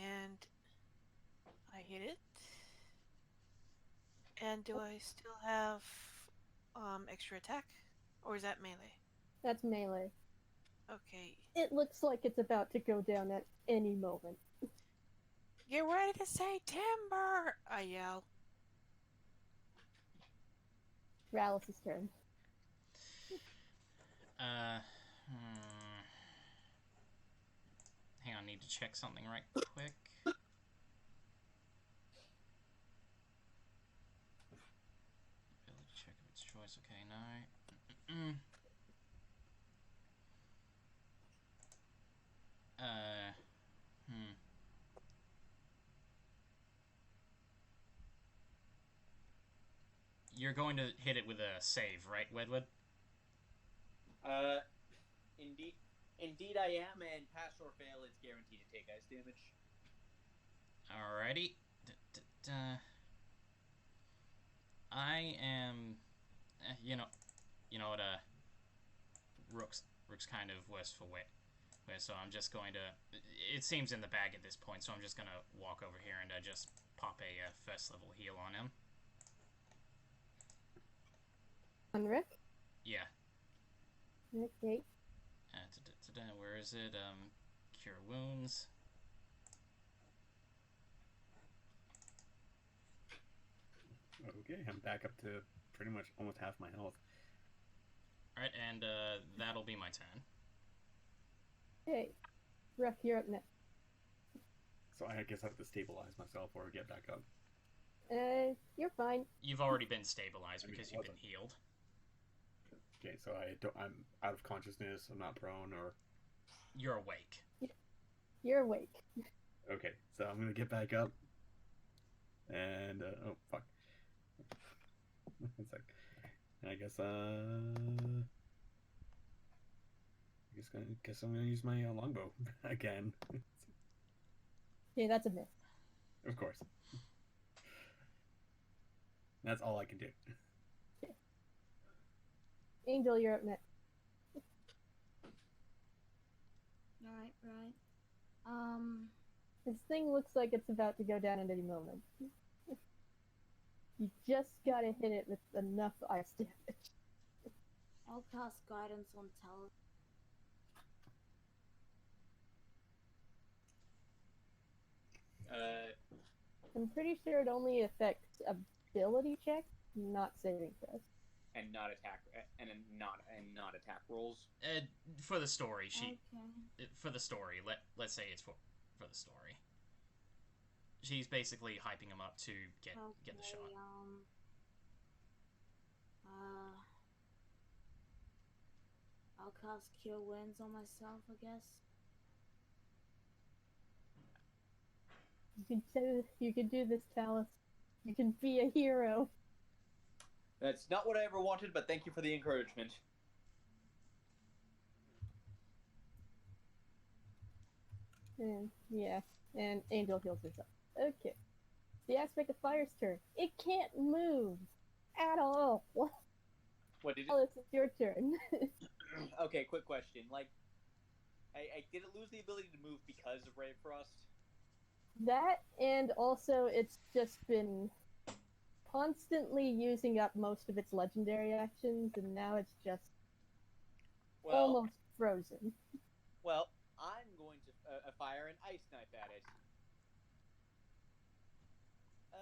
and I hit it. And do I still have extra attack, or is that melee? That's melee. Okay. It looks like it's about to go down at any moment. Get ready to say timber! I yell. Rallis' turn. Hang on, I need to check something right quick. Ability check of its choice. Okay, no. You're going to hit it with a save, right, Wedwood? Indeed I am, and pass or fail, it's guaranteed to take ice damage. Alrighty. I am, you know what? Rook's kind of worse for wear, so I'm just going to. It seems in the bag at this point, so I'm just gonna walk over here and just pop a first level heal on him. On Rick? Yeah. Okay. Where is it? Cure wounds. Okay, I'm back up to pretty much almost half my health. Alright, and that'll be my turn. Hey, Ruck, you're up next. So I guess I have to stabilize myself or get back up. You're fine. You've already been stabilized because you've been healed. Okay, so I'm out of consciousness. I'm not prone, or you're awake. You're awake. Okay, so I'm gonna get back up. And oh fuck. One sec. I guess I'm gonna use my longbow again. Okay, that's a miss. Of course. That's all I can do. Okay. Angel, you're up next. Right. This thing looks like it's about to go down at any moment. You just gotta hit it with enough ice damage. I'll cast guidance on Talus. I'm pretty sure it only affects ability checks, not saving throws. And not attack not attack rolls. For the story, Okay. For the story, let's say it's for the story. She's basically hyping him up to get the shot. I'll cast Cure Wounds on myself, I guess. You can do this, Talus. You can be a hero. That's not what I ever wanted, but thank you for the encouragement. And Angel heals herself. Okay. The aspect of fire's turn. It can't move at all. What did it? Talus, it's your turn. Okay, quick question. Like, I did it lose the ability to move because of Ray of Frost? That, and also it's just been constantly using up most of its legendary actions, and now it's just almost frozen. Well, I'm going to fire an ice knife at it.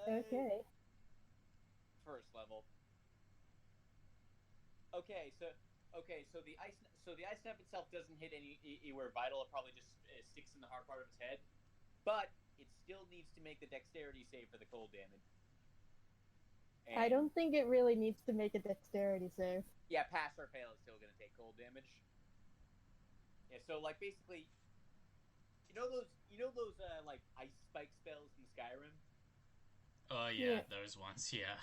Okay. First level. Okay, so the ice knife itself doesn't hit anywhere vital. It probably just sticks in the hard part of its head, but it still needs to make the dexterity save for the cold damage. And I don't think it really needs to make a dexterity save. Yeah, pass or fail is still going to take cold damage. Yeah, so like basically, you know those like ice spike spells in Skyrim. Oh yeah, those ones. Yeah.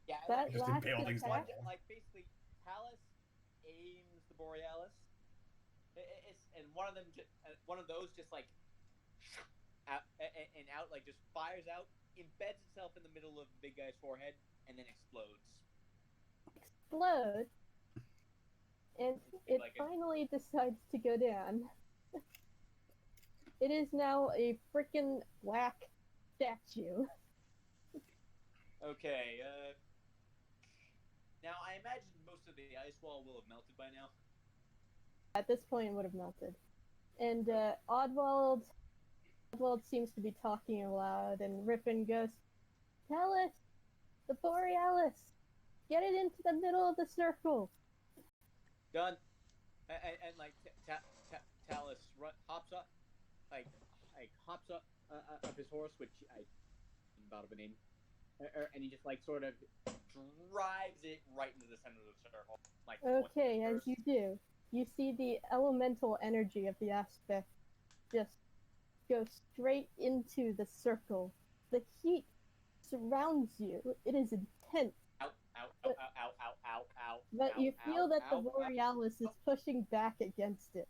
Yeah, That just last impale things attack, like basically, Talus aims the Borealis. And one of those just like out like just fires out, embeds itself in the middle of the big guy's forehead, and then explodes. And it finally decides to go down. It is now a freaking black statue. Okay, now I imagine most of the ice wall will have melted by now. At this point, it would have melted. And Oddwald seems to be talking aloud, and Rippin goes, "Talus, the Borealis, get it into the middle of the circle." Done. And like Talus hops up, hops up of his horse, which I about of a name, and he just like sort of drives it right into the center of the circle. Like okay, as you do, you see the elemental energy of the aspect just go straight into the circle. The heat surrounds you. It is intense. But you feel that the Borealis is pushing back against it.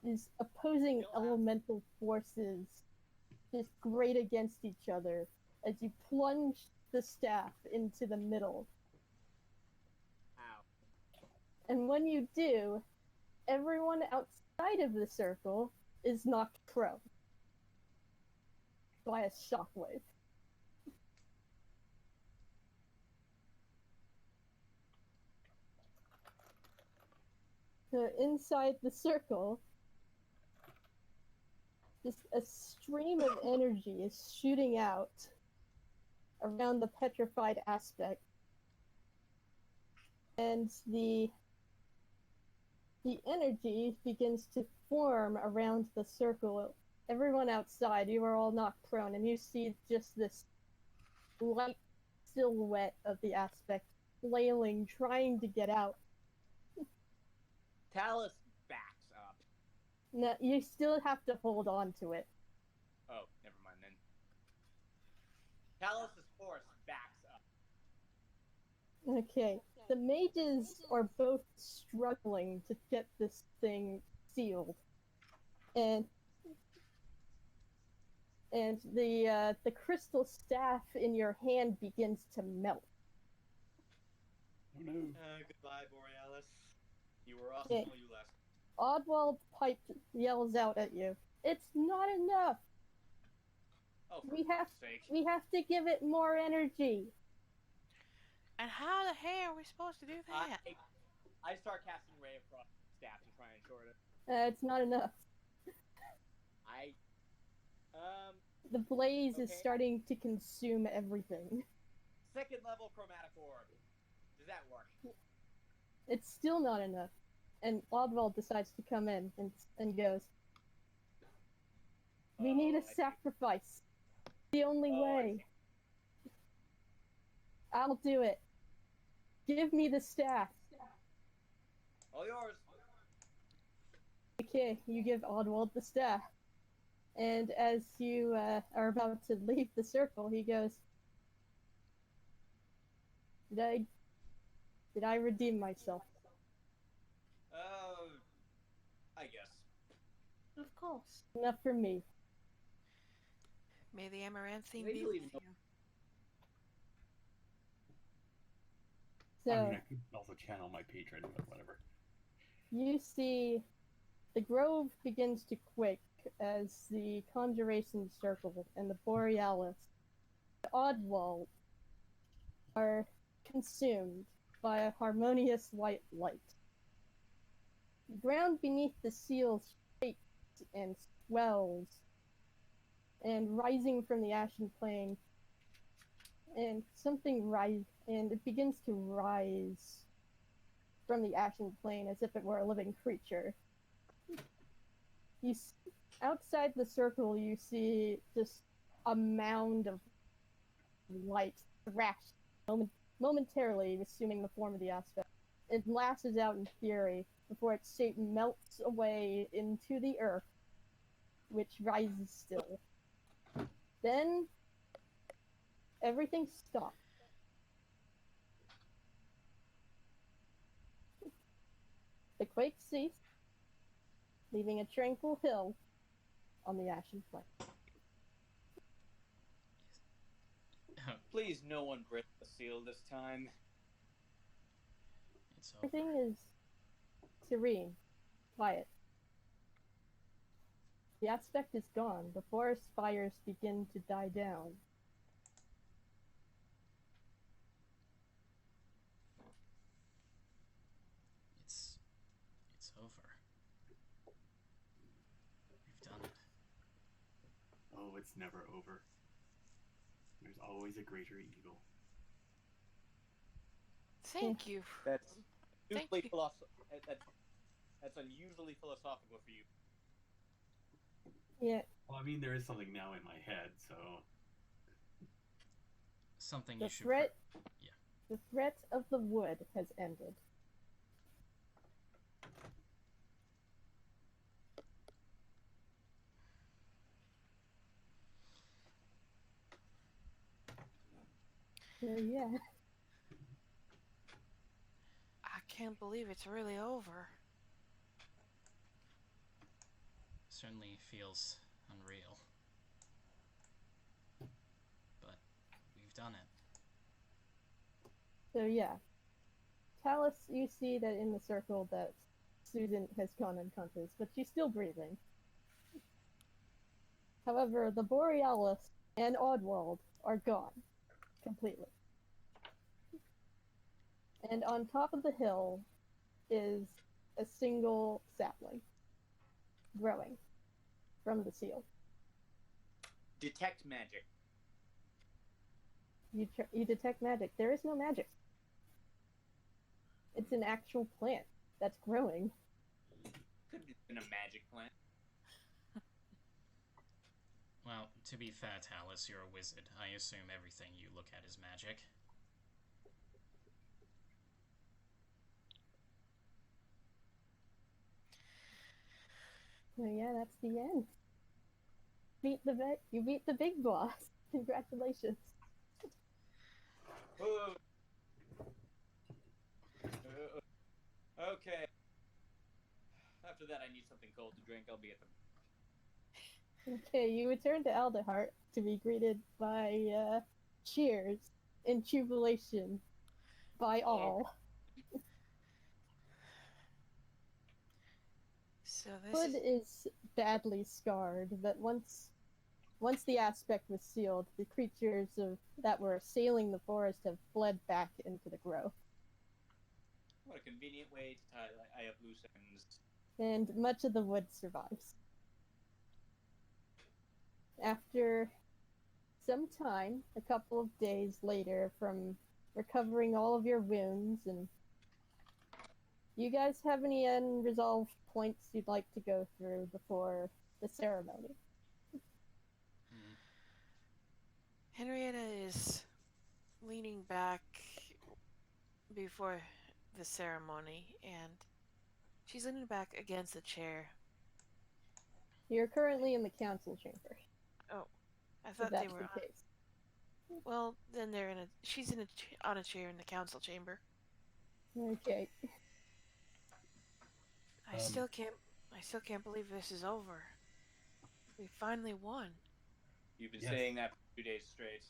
These opposing elemental forces just grate against each other as you plunge the staff into the middle. Ow. And when you do, everyone outside of the circle is knocked prone by a shockwave. So inside the circle, just a stream of energy is shooting out around the petrified aspect. And the the energy begins to form around the circle. Everyone outside, you are all knocked prone, and you see just this light silhouette of the aspect flailing, trying to get out. Talus backs up. No, you still have to hold on to it. Oh, never mind then. Talus's force backs up. Okay, the mages are both struggling to get this thing sealed, and the crystal staff in your hand begins to melt. Oh no. Goodbye, Borealis. You were awesome Okay. while you lasted. Oddwald yells out at you. It's not enough. Oh, for We have fuck's sake. we have to give it more energy. And how the hell are we supposed to do that? I start casting Ray of Frost staff to try and short it. It's not enough. The blaze is Okay. starting to consume everything. Second level chromatic orb. Does that work? It's still not enough. And Oddwald decides to come in and goes, we need a sacrifice. The only way. I'll do it. Give me the staff. All yours. Okay, you give Oddwald the staff. And as you are about to leave the circle, he goes, Did I redeem myself? I guess. Of course. Enough for me. May the amaranthine They be really with know- you. So I mean, I could also channel my patron, but whatever. you see the grove begins to quake as the conjuration circle and the borealis, the Oddwald, are consumed by a harmonious white light. The ground beneath the seal shakes and swells, and rising from the ashen plain, and and it begins to rise from the ashen plain as if it were a living creature. Outside the circle, you see just a mound of light thrashed, momentarily assuming the form of the aspect. It lashes out in fury before its shape melts away into the earth, which rises still. Then everything stops. The quake ceased, leaving a tranquil hill on the ashen plain. Please, no one break the seal this time. It's over. Everything is serene, quiet. The aspect is gone. The forest fires begin to die down. It's over. We've done it. Oh, it's never over. There's always a greater evil. Thank you. That's Thank usually you. that's unusually philosophical for you. Yeah, Well, I mean, there is something now in my head, so... Something the you should... threat, Yeah. the threat of the wood has ended. So yeah, I can't believe it's really over. Certainly feels unreal. But we've done it. so yeah. Talus, you see that in the circle that Susan has gone unconscious, but she's still breathing. However, the Borealis and Oddwald are gone completely. And on top of the hill is a single sapling growing from the seal. Detect magic. You detect magic. There is no magic. It's an actual plant that's growing. Could have been a magic plant. Well, to be fair, Talus, you're a wizard. I assume everything you look at is magic. Well, yeah, that's the end. You beat the big boss. Congratulations. Oh. Okay. After that, I need something cold to drink. I'll be at the... Okay, you return to Aldehart to be greeted by cheers and jubilation by all. So this Hood is badly scarred, but once the aspect was sealed, the creatures that were assailing the forest have fled back into the grove. What a convenient way to tie up loose ends. And much of the wood survives. After some time, a couple of days later, from recovering all of your wounds, and you guys have any unresolved points you'd like to go through before the ceremony? Henrietta is leaning back before the ceremony, and she's leaning back against a chair. You're currently in the council chamber. Oh, I thought they were on... Well, then they're in a... She's on a chair in the council chamber. Okay. I still can't believe this is over. We finally won. You've been saying that for 2 days straight.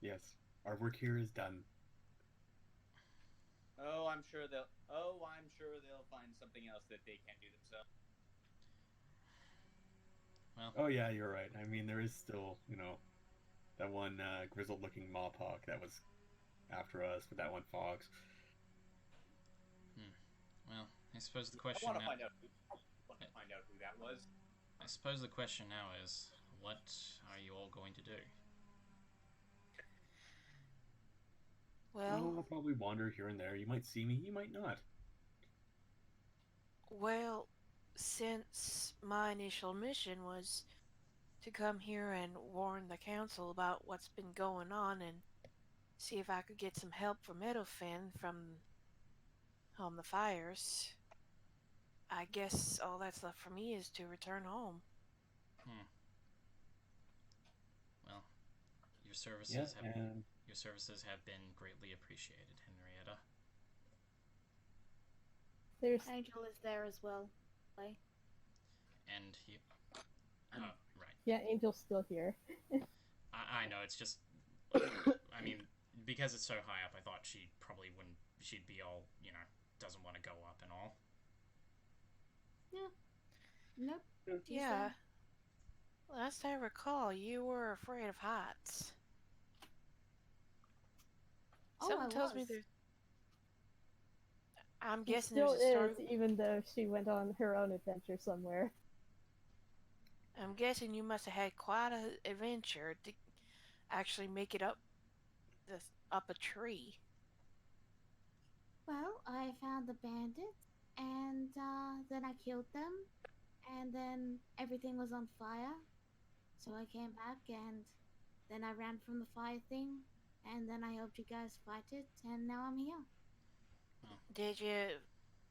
Yes, our work here is done. I'm sure they'll find something else that they can't do themselves. Well. Oh yeah, you're right. I mean, there is still, that one grizzled-looking Mawhawk that was after us with that one fox. Well, I suppose the question I want to find out who that was. I suppose the question now is, what are you all going to do? Well, I'll probably wander here and there. You might see me, you might not. Well, since my initial mission was to come here and warn the council about what's been going on and see if I could get some help from Ep11 from the fires, I guess all that's left for me is to return home. Well, your services have been greatly appreciated, Henrietta. Angel is there as well. Right? And he... right. Yeah, Angel's still here. I know, it's just... I mean, because it's so high up, I thought she'd be all, doesn't want to go up and all. Yeah. Nope. Yeah. Last I recall, you were afraid of heights. Someone tells me there's... I'm guessing still there's a story... is, even though she went on her own adventure somewhere. I'm guessing you must have had quite an adventure to actually make it up a tree. Well, I found the bandits, and then I killed them, and then everything was on fire. So I came back, and then I ran from the fire thing, and then I helped you guys fight it, and now I'm here. Did you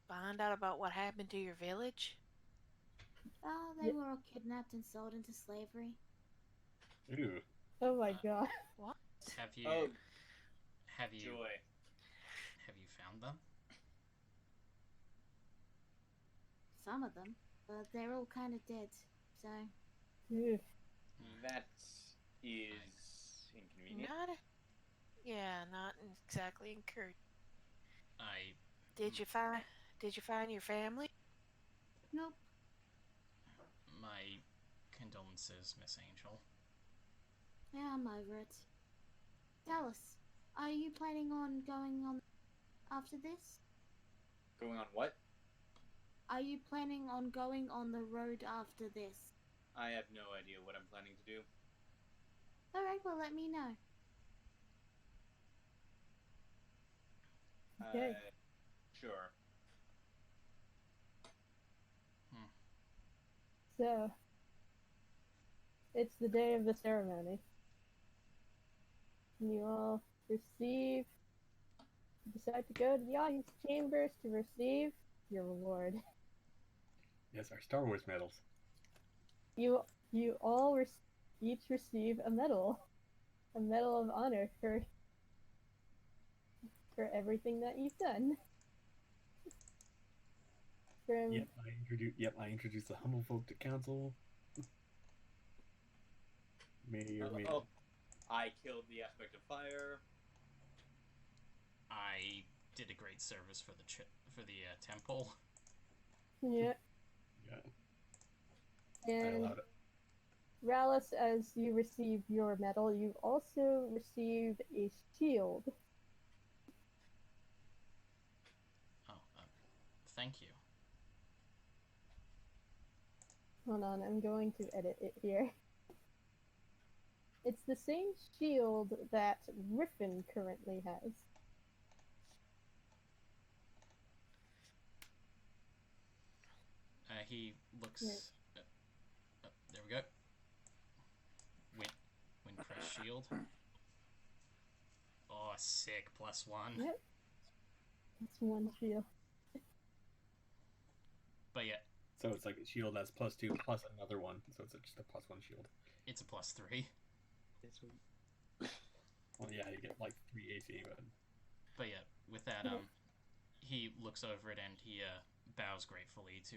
find out about what happened to your village? They were all kidnapped and sold into slavery. Ew. Oh my god. What? Have you Joy. Have you found them? Some of them, but they're all kind of dead, so... Ew. That is inconvenient. Not exactly encouraged. Did you find your family? Nope. My condolences, Miss Angel. Yeah, I'm over it. Dallas, are you planning on going on after this? Going on what? Are you planning on going on the road after this? I have no idea what I'm planning to do. Alright, well let me know. Okay. Sure. So, it's the day of the ceremony. You all decide to go to the audience chambers to receive your reward. Yes, our Star Wars medals. You all each receive a medal of honor for everything that you've done. Yep, I introduced the humble folk to council. I killed the aspect of fire. I did a great service for the temple. Yeah. I And allowed it. Rallis, as you receive your medal, you also receive a shield. Oh, thank you. Hold on, I'm going to edit it here. It's the same shield that Riffin currently has. He looks. Right. There we go. Windcrest shield. Oh, sick. +1. Yep. It's one shield. But yeah. So it's like a shield that's +2 plus another one. So it's just a +1 shield. It's a +3. Well, yeah, you get like 3 AC, but yeah, with that, he looks over it and he bows gratefully to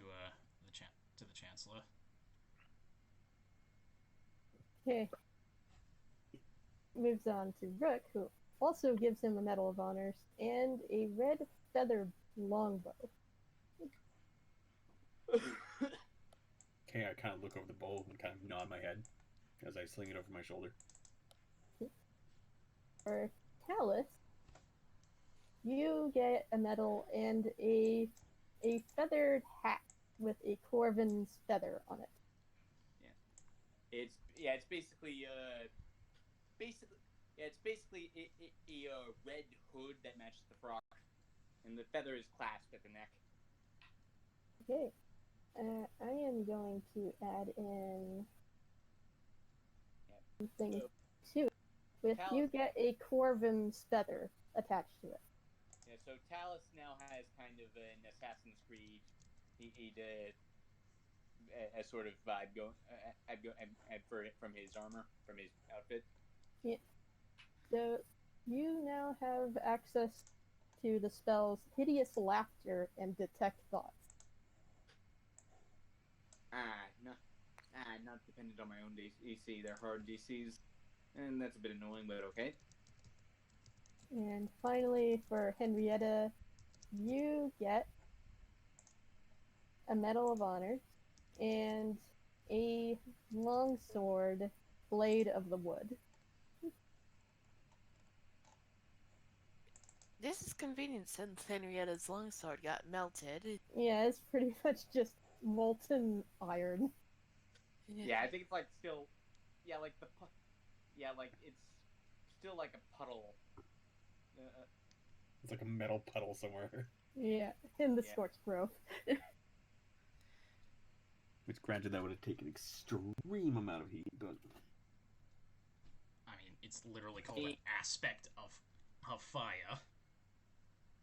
the Chancellor. Okay. Moves on to Rook, who also gives him a Medal of Honors and a red feather longbow. Okay, I kind of look over the bowl and kind of nod my head as I sling it over my shoulder. For Talus, you get a medal and a feathered hat with a Corvin's feather on it. It's basically a red hood that matches the frock, and the feather is clasped at the neck. Okay, I am going to add in something to it. You get a Corvin's feather attached to it. Yeah, so Talus now has kind of an Assassin's Creed, a sort of vibe from his armor, from his outfit. Yeah. So you now have access to the spells Hideous Laughter and Detect Thoughts. Not dependent on my own DC. They're hard DCs, and that's a bit annoying, but okay. And finally, for Henrietta, you get a Medal of Honor and a longsword, Blade of the Wood. This is convenient since Henrietta's longsword got melted. Yeah, it's pretty much just molten iron. Yeah, I think it's like still, like it's still like a puddle. It's like a metal puddle somewhere. Yeah, in the Scorched Grove. Which, granted, that would have taken extreme amount of heat, but I mean, it's literally called an aspect of fire.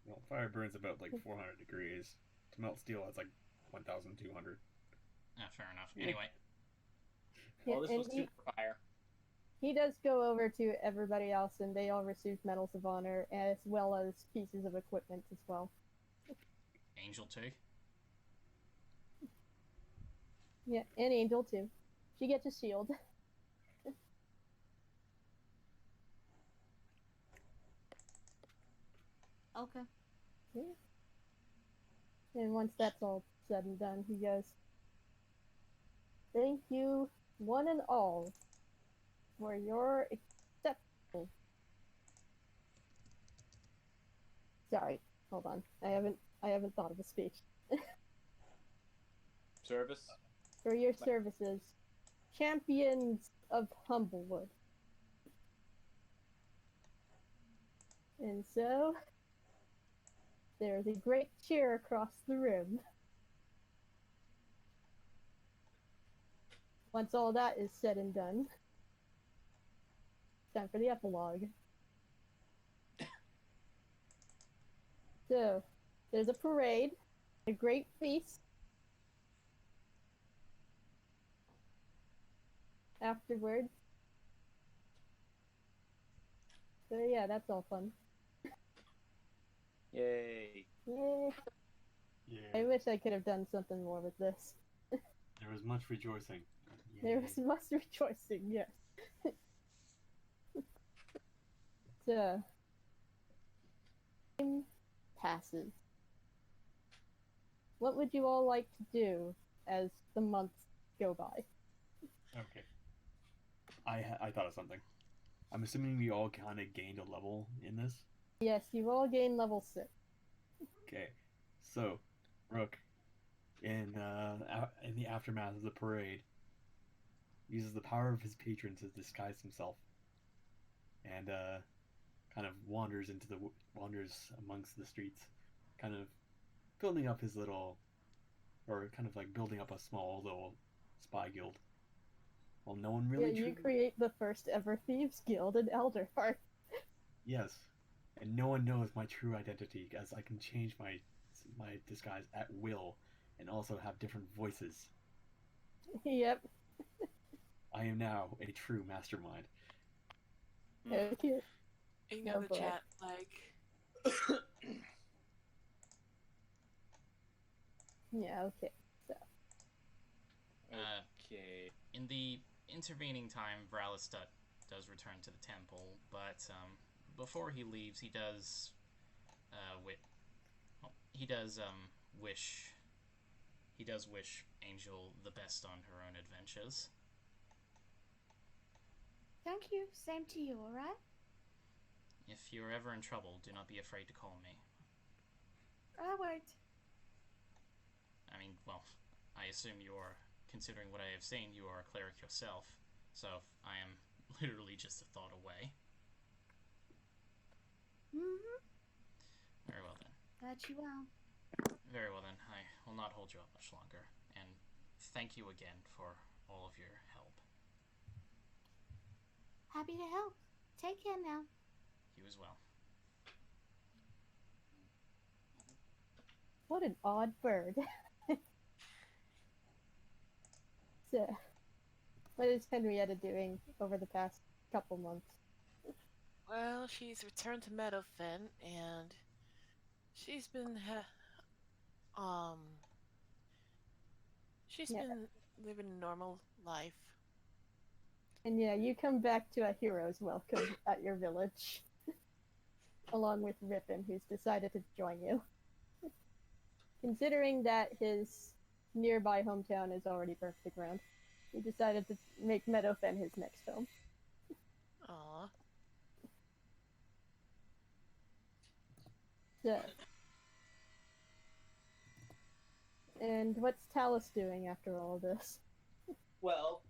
well, fire burns about like 400 degrees. To melt steel, it's like 1,200. Fair enough. Anyway. Yeah, well, this was super fire. He does go over to everybody else, and they all receive medals of honor, as well as pieces of equipment as well. Angel too? Yeah, and Angel too. She gets a shield. Okay. Yeah. And once that's all said and done, he goes, "Thank you, one and all, for your exceptional..." Sorry, hold on. I haven't thought of a speech. Service? For your services, champions of Humblewood. And so, there's a great cheer across the room. Once all that is said and done, it's time for the epilogue. So, there's a parade, a great feast. Afterwards. So yeah, that's all fun. Yay. Yay. Yeah. I wish I could have done something more with this. There was much rejoicing. There Yay. was much rejoicing, yes. So, time passes. What would you all like to do as the months go by? Okay. I thought of something. I'm assuming we all kind of gained a level in this. Yes, you all gain level 6. Okay. So, Rook, in the aftermath of the parade, uses the power of his patron to disguise himself, and kind of wanders amongst the streets, kind of building up his little, or kind of like building up a small little spy guild. Well, no one really. Yeah, you create the first ever thieves guild in Elderheart. Yes, and no one knows my true identity, as I can change my disguise at will, and also have different voices. Yep. I am now a true mastermind. Okay. Ignore the boy. chat, like. Yeah, okay. So, Okay. In the intervening time, Vralis does return to the temple, but before he leaves, he does wish Angel the best on her own adventures. Thank you. Same to you, alright? If you're ever in trouble, do not be afraid to call me. I won't. I mean, well, I assume you're, considering what I have seen, you are a cleric yourself, so I am literally just a thought away. Mm-hmm. Very well then. That you will. Very well then, I will not hold you up much longer, and thank you again for all of your help. Happy to help. Take care now. You as well. what an odd bird. So, what is Henrietta doing over the past couple months? Well, she's returned to Meadowfen, and she's been she's Yeah. been living a normal life. And yeah, you come back to a hero's welcome at your village. Along with Rippin, who's decided to join you. Considering that his nearby hometown is already burnt to the ground, he decided to make Meadowfen his next home. Aww. So, and what's Talus doing after all this? Well,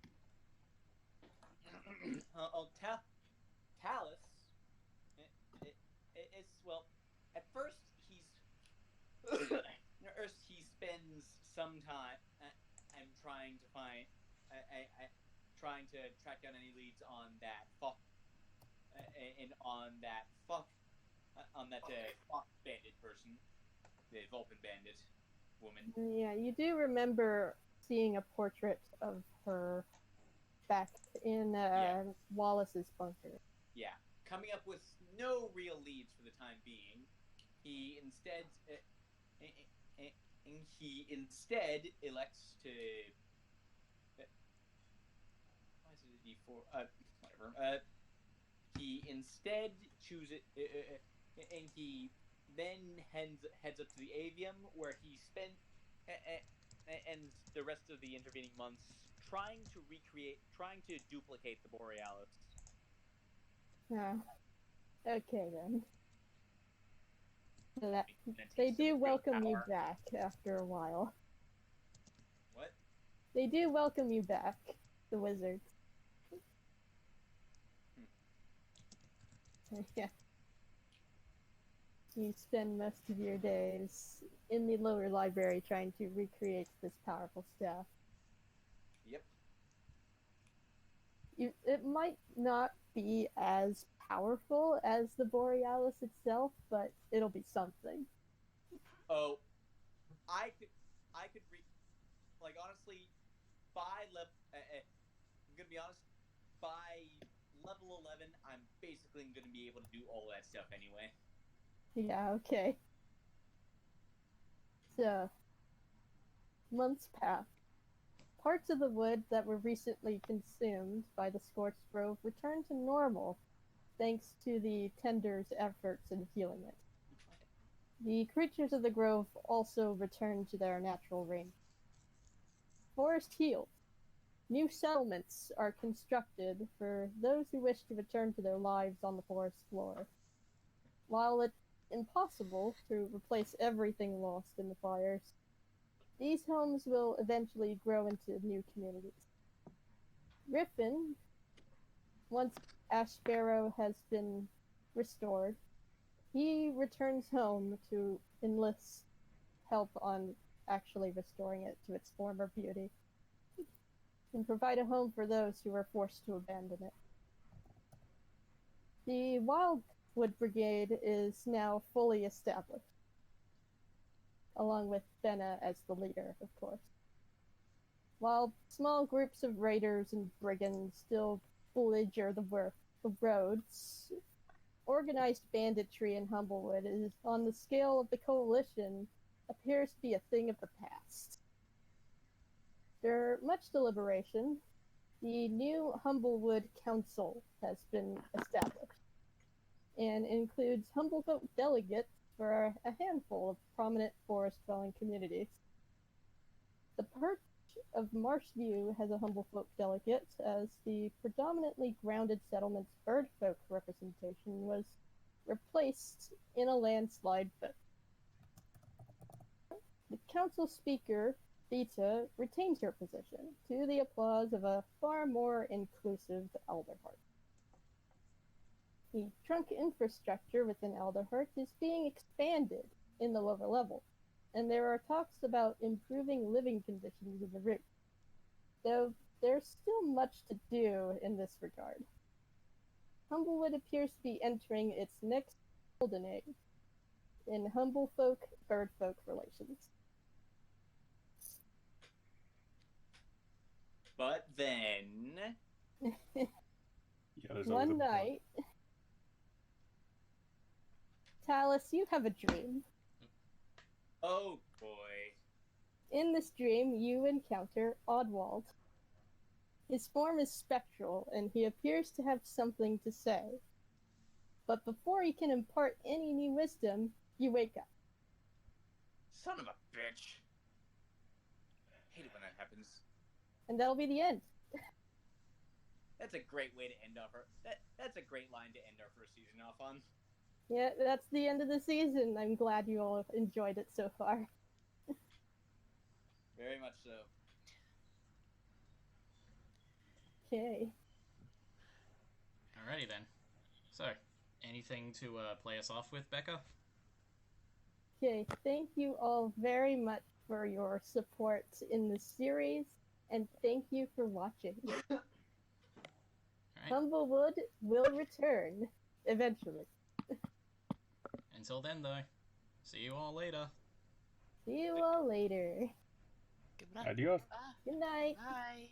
Talus, it's, well, at first he spends some time trying to find, trying to track down any leads on that fuck, on that fuck bandit person, the Vulcan bandit woman. Yeah, you do remember seeing a portrait of her back in Wallace's bunker. Yeah, coming up with no real leads for the time being, he instead elects to. Why is it a D4? Whatever. He instead chooses, and he then heads up to the Avium, where he spent and the rest of the intervening months trying to duplicate the Borealis. Yeah. Okay then. So they do welcome you back after a while. What? They do welcome you back, the wizards. Yeah. You spend most of your days in the lower library trying to recreate this powerful staff. Yep. it might not be as powerful as the Borealis itself, but it'll be something. Oh, I could like honestly, by level. I'm gonna be honest. By level 11, I'm basically gonna be able to do all that stuff anyway. Yeah, okay. So, months pass. Parts of the wood that were recently consumed by the scorched grove return to normal, thanks to the tender's efforts in healing it. The creatures of the grove also return to their natural range. Forest healed. New settlements are constructed for those who wish to return to their lives on the forest floor. While it's impossible to replace everything lost in the fires, these homes will eventually grow into new communities. Griffin, once Ash Sparrow has been restored, he returns home to enlist help on actually restoring it to its former beauty, and provide a home for those who were forced to abandon it. The Wildwood Brigade is now fully established, along with Benna as the leader, of course. While small groups of raiders and brigands still belliger the roads, organized banditry in Humblewood is, on the scale of the Coalition, appears to be a thing of the past. After much deliberation, the new Humblewood Council has been established, and includes Humblefolk delegates for a handful of prominent forest-dwelling communities. The Perch of Marshview has a Humblefolk delegate, as the predominantly grounded settlement's birdfolk representation was replaced in a landslide vote. The council speaker, Theta, retains her position, to the applause of a far more inclusive Elderheart. The trunk infrastructure within Elderheart is being expanded in the lower level, and there are talks about improving living conditions in the root, though there's still much to do in this regard. Humblewood appears to be entering its next golden age in Humblefolk-Birdfolk relations. But then, Yeah, there's always One a but. night, Talus, you have a dream. oh boy, In this dream, you encounter Oddwald. His form is spectral, and he appears to have something to say. But before he can impart any new wisdom, you wake up. son of a bitch! Hate it when that happens. And that'll be the end. That's a great way to end off our. That's a great line to end our first season off on. Yeah, that's the end of the season. I'm glad you all enjoyed it so far. Very much so. Okay. Alrighty then. So, anything to play us off with, Becca? Okay, thank you all very much for your support in the series, and thank you for watching. Alright. Humblewood will return eventually. Until then, though, see you all later. See you all later. Good night. Adios. Bye. Good night. Bye.